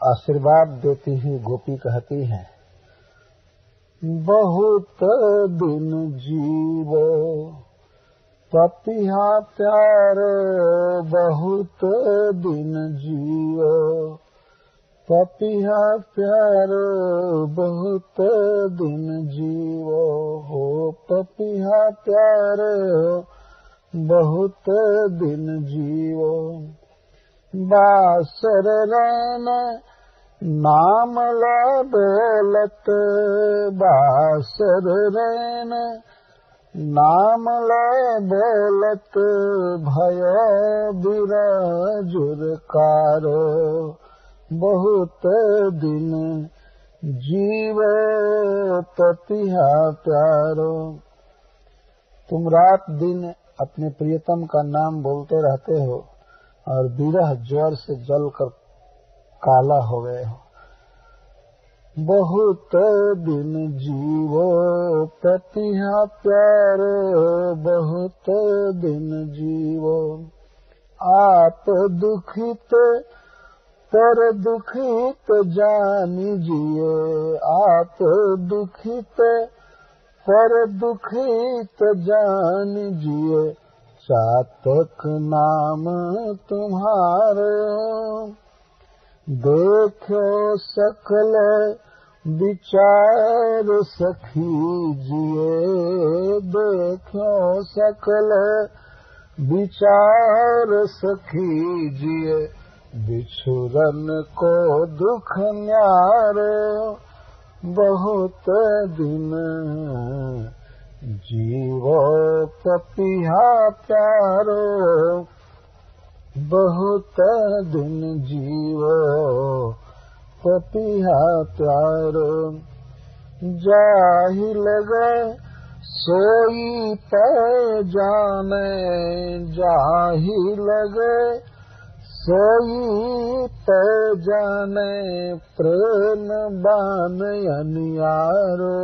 आशीर्वाद देती हुई गोपी कहती है, बहुत दिन जीवो पपिहा प्यारो बहुत दिन जियो, पपिहा प्यारो बहुत दिन जीवो हो, पपिहा प्यारो बहुत दिन जीवो। बासर रैन नाम ला बोलत, बासर रैन नाम ला बोलत, भयो बिराजुर कारो बहुत दिन जीवो पपिहा प्यारो। तुम रात दिन अपने प्रियतम का नाम बोलते रहते हो और विरह ज्वर से जलकर काला हो गए हो। बहुत दिन जीवो पपिहा प्यारो बहुत दिन जीवो। आप दुखित पर दुखित जानिजिए, आप दुखित पर दुखित जानिजिए, चातक नाम तुम्हारे। देखो सकल विचार सखी जिए, देखो सकल विचार सखी जिए, बिछुरन को दुख न्यारे बहुत दिन जीवो पपिहा प्यारो बहुत दिन जीवो पपिहा प्यारो। जाहि लगे सोई पे जाने, जाहि लगे सोई पे जाने, प्रेम बान अनियारो।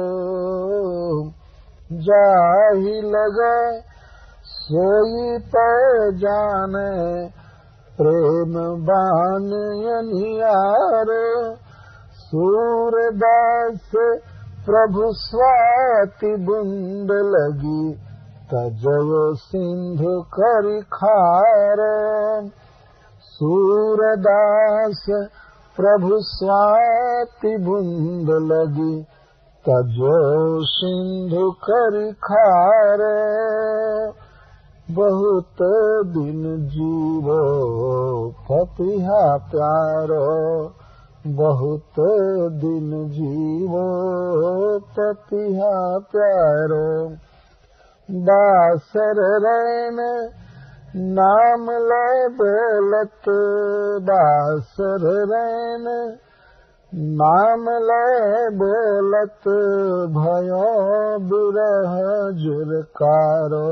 जाहि लगे सोई पे जाने, प्रेम बान अनियारो। सूरदास प्रभु स्वाति बुंद लगी, तजयो सिंधु करि खारो। सूरदास प्रभु स्वाति बुंद लगी, तजो सिंधु करि खारो। बहुत दिन जीवो पपिहा प्यारो बहुत दिन जीवो पपिहा प्यारो। बासर रैन नाम ले बोलत, बासर रैन नाम ले बोलत, भयो बिरह जुर कारो।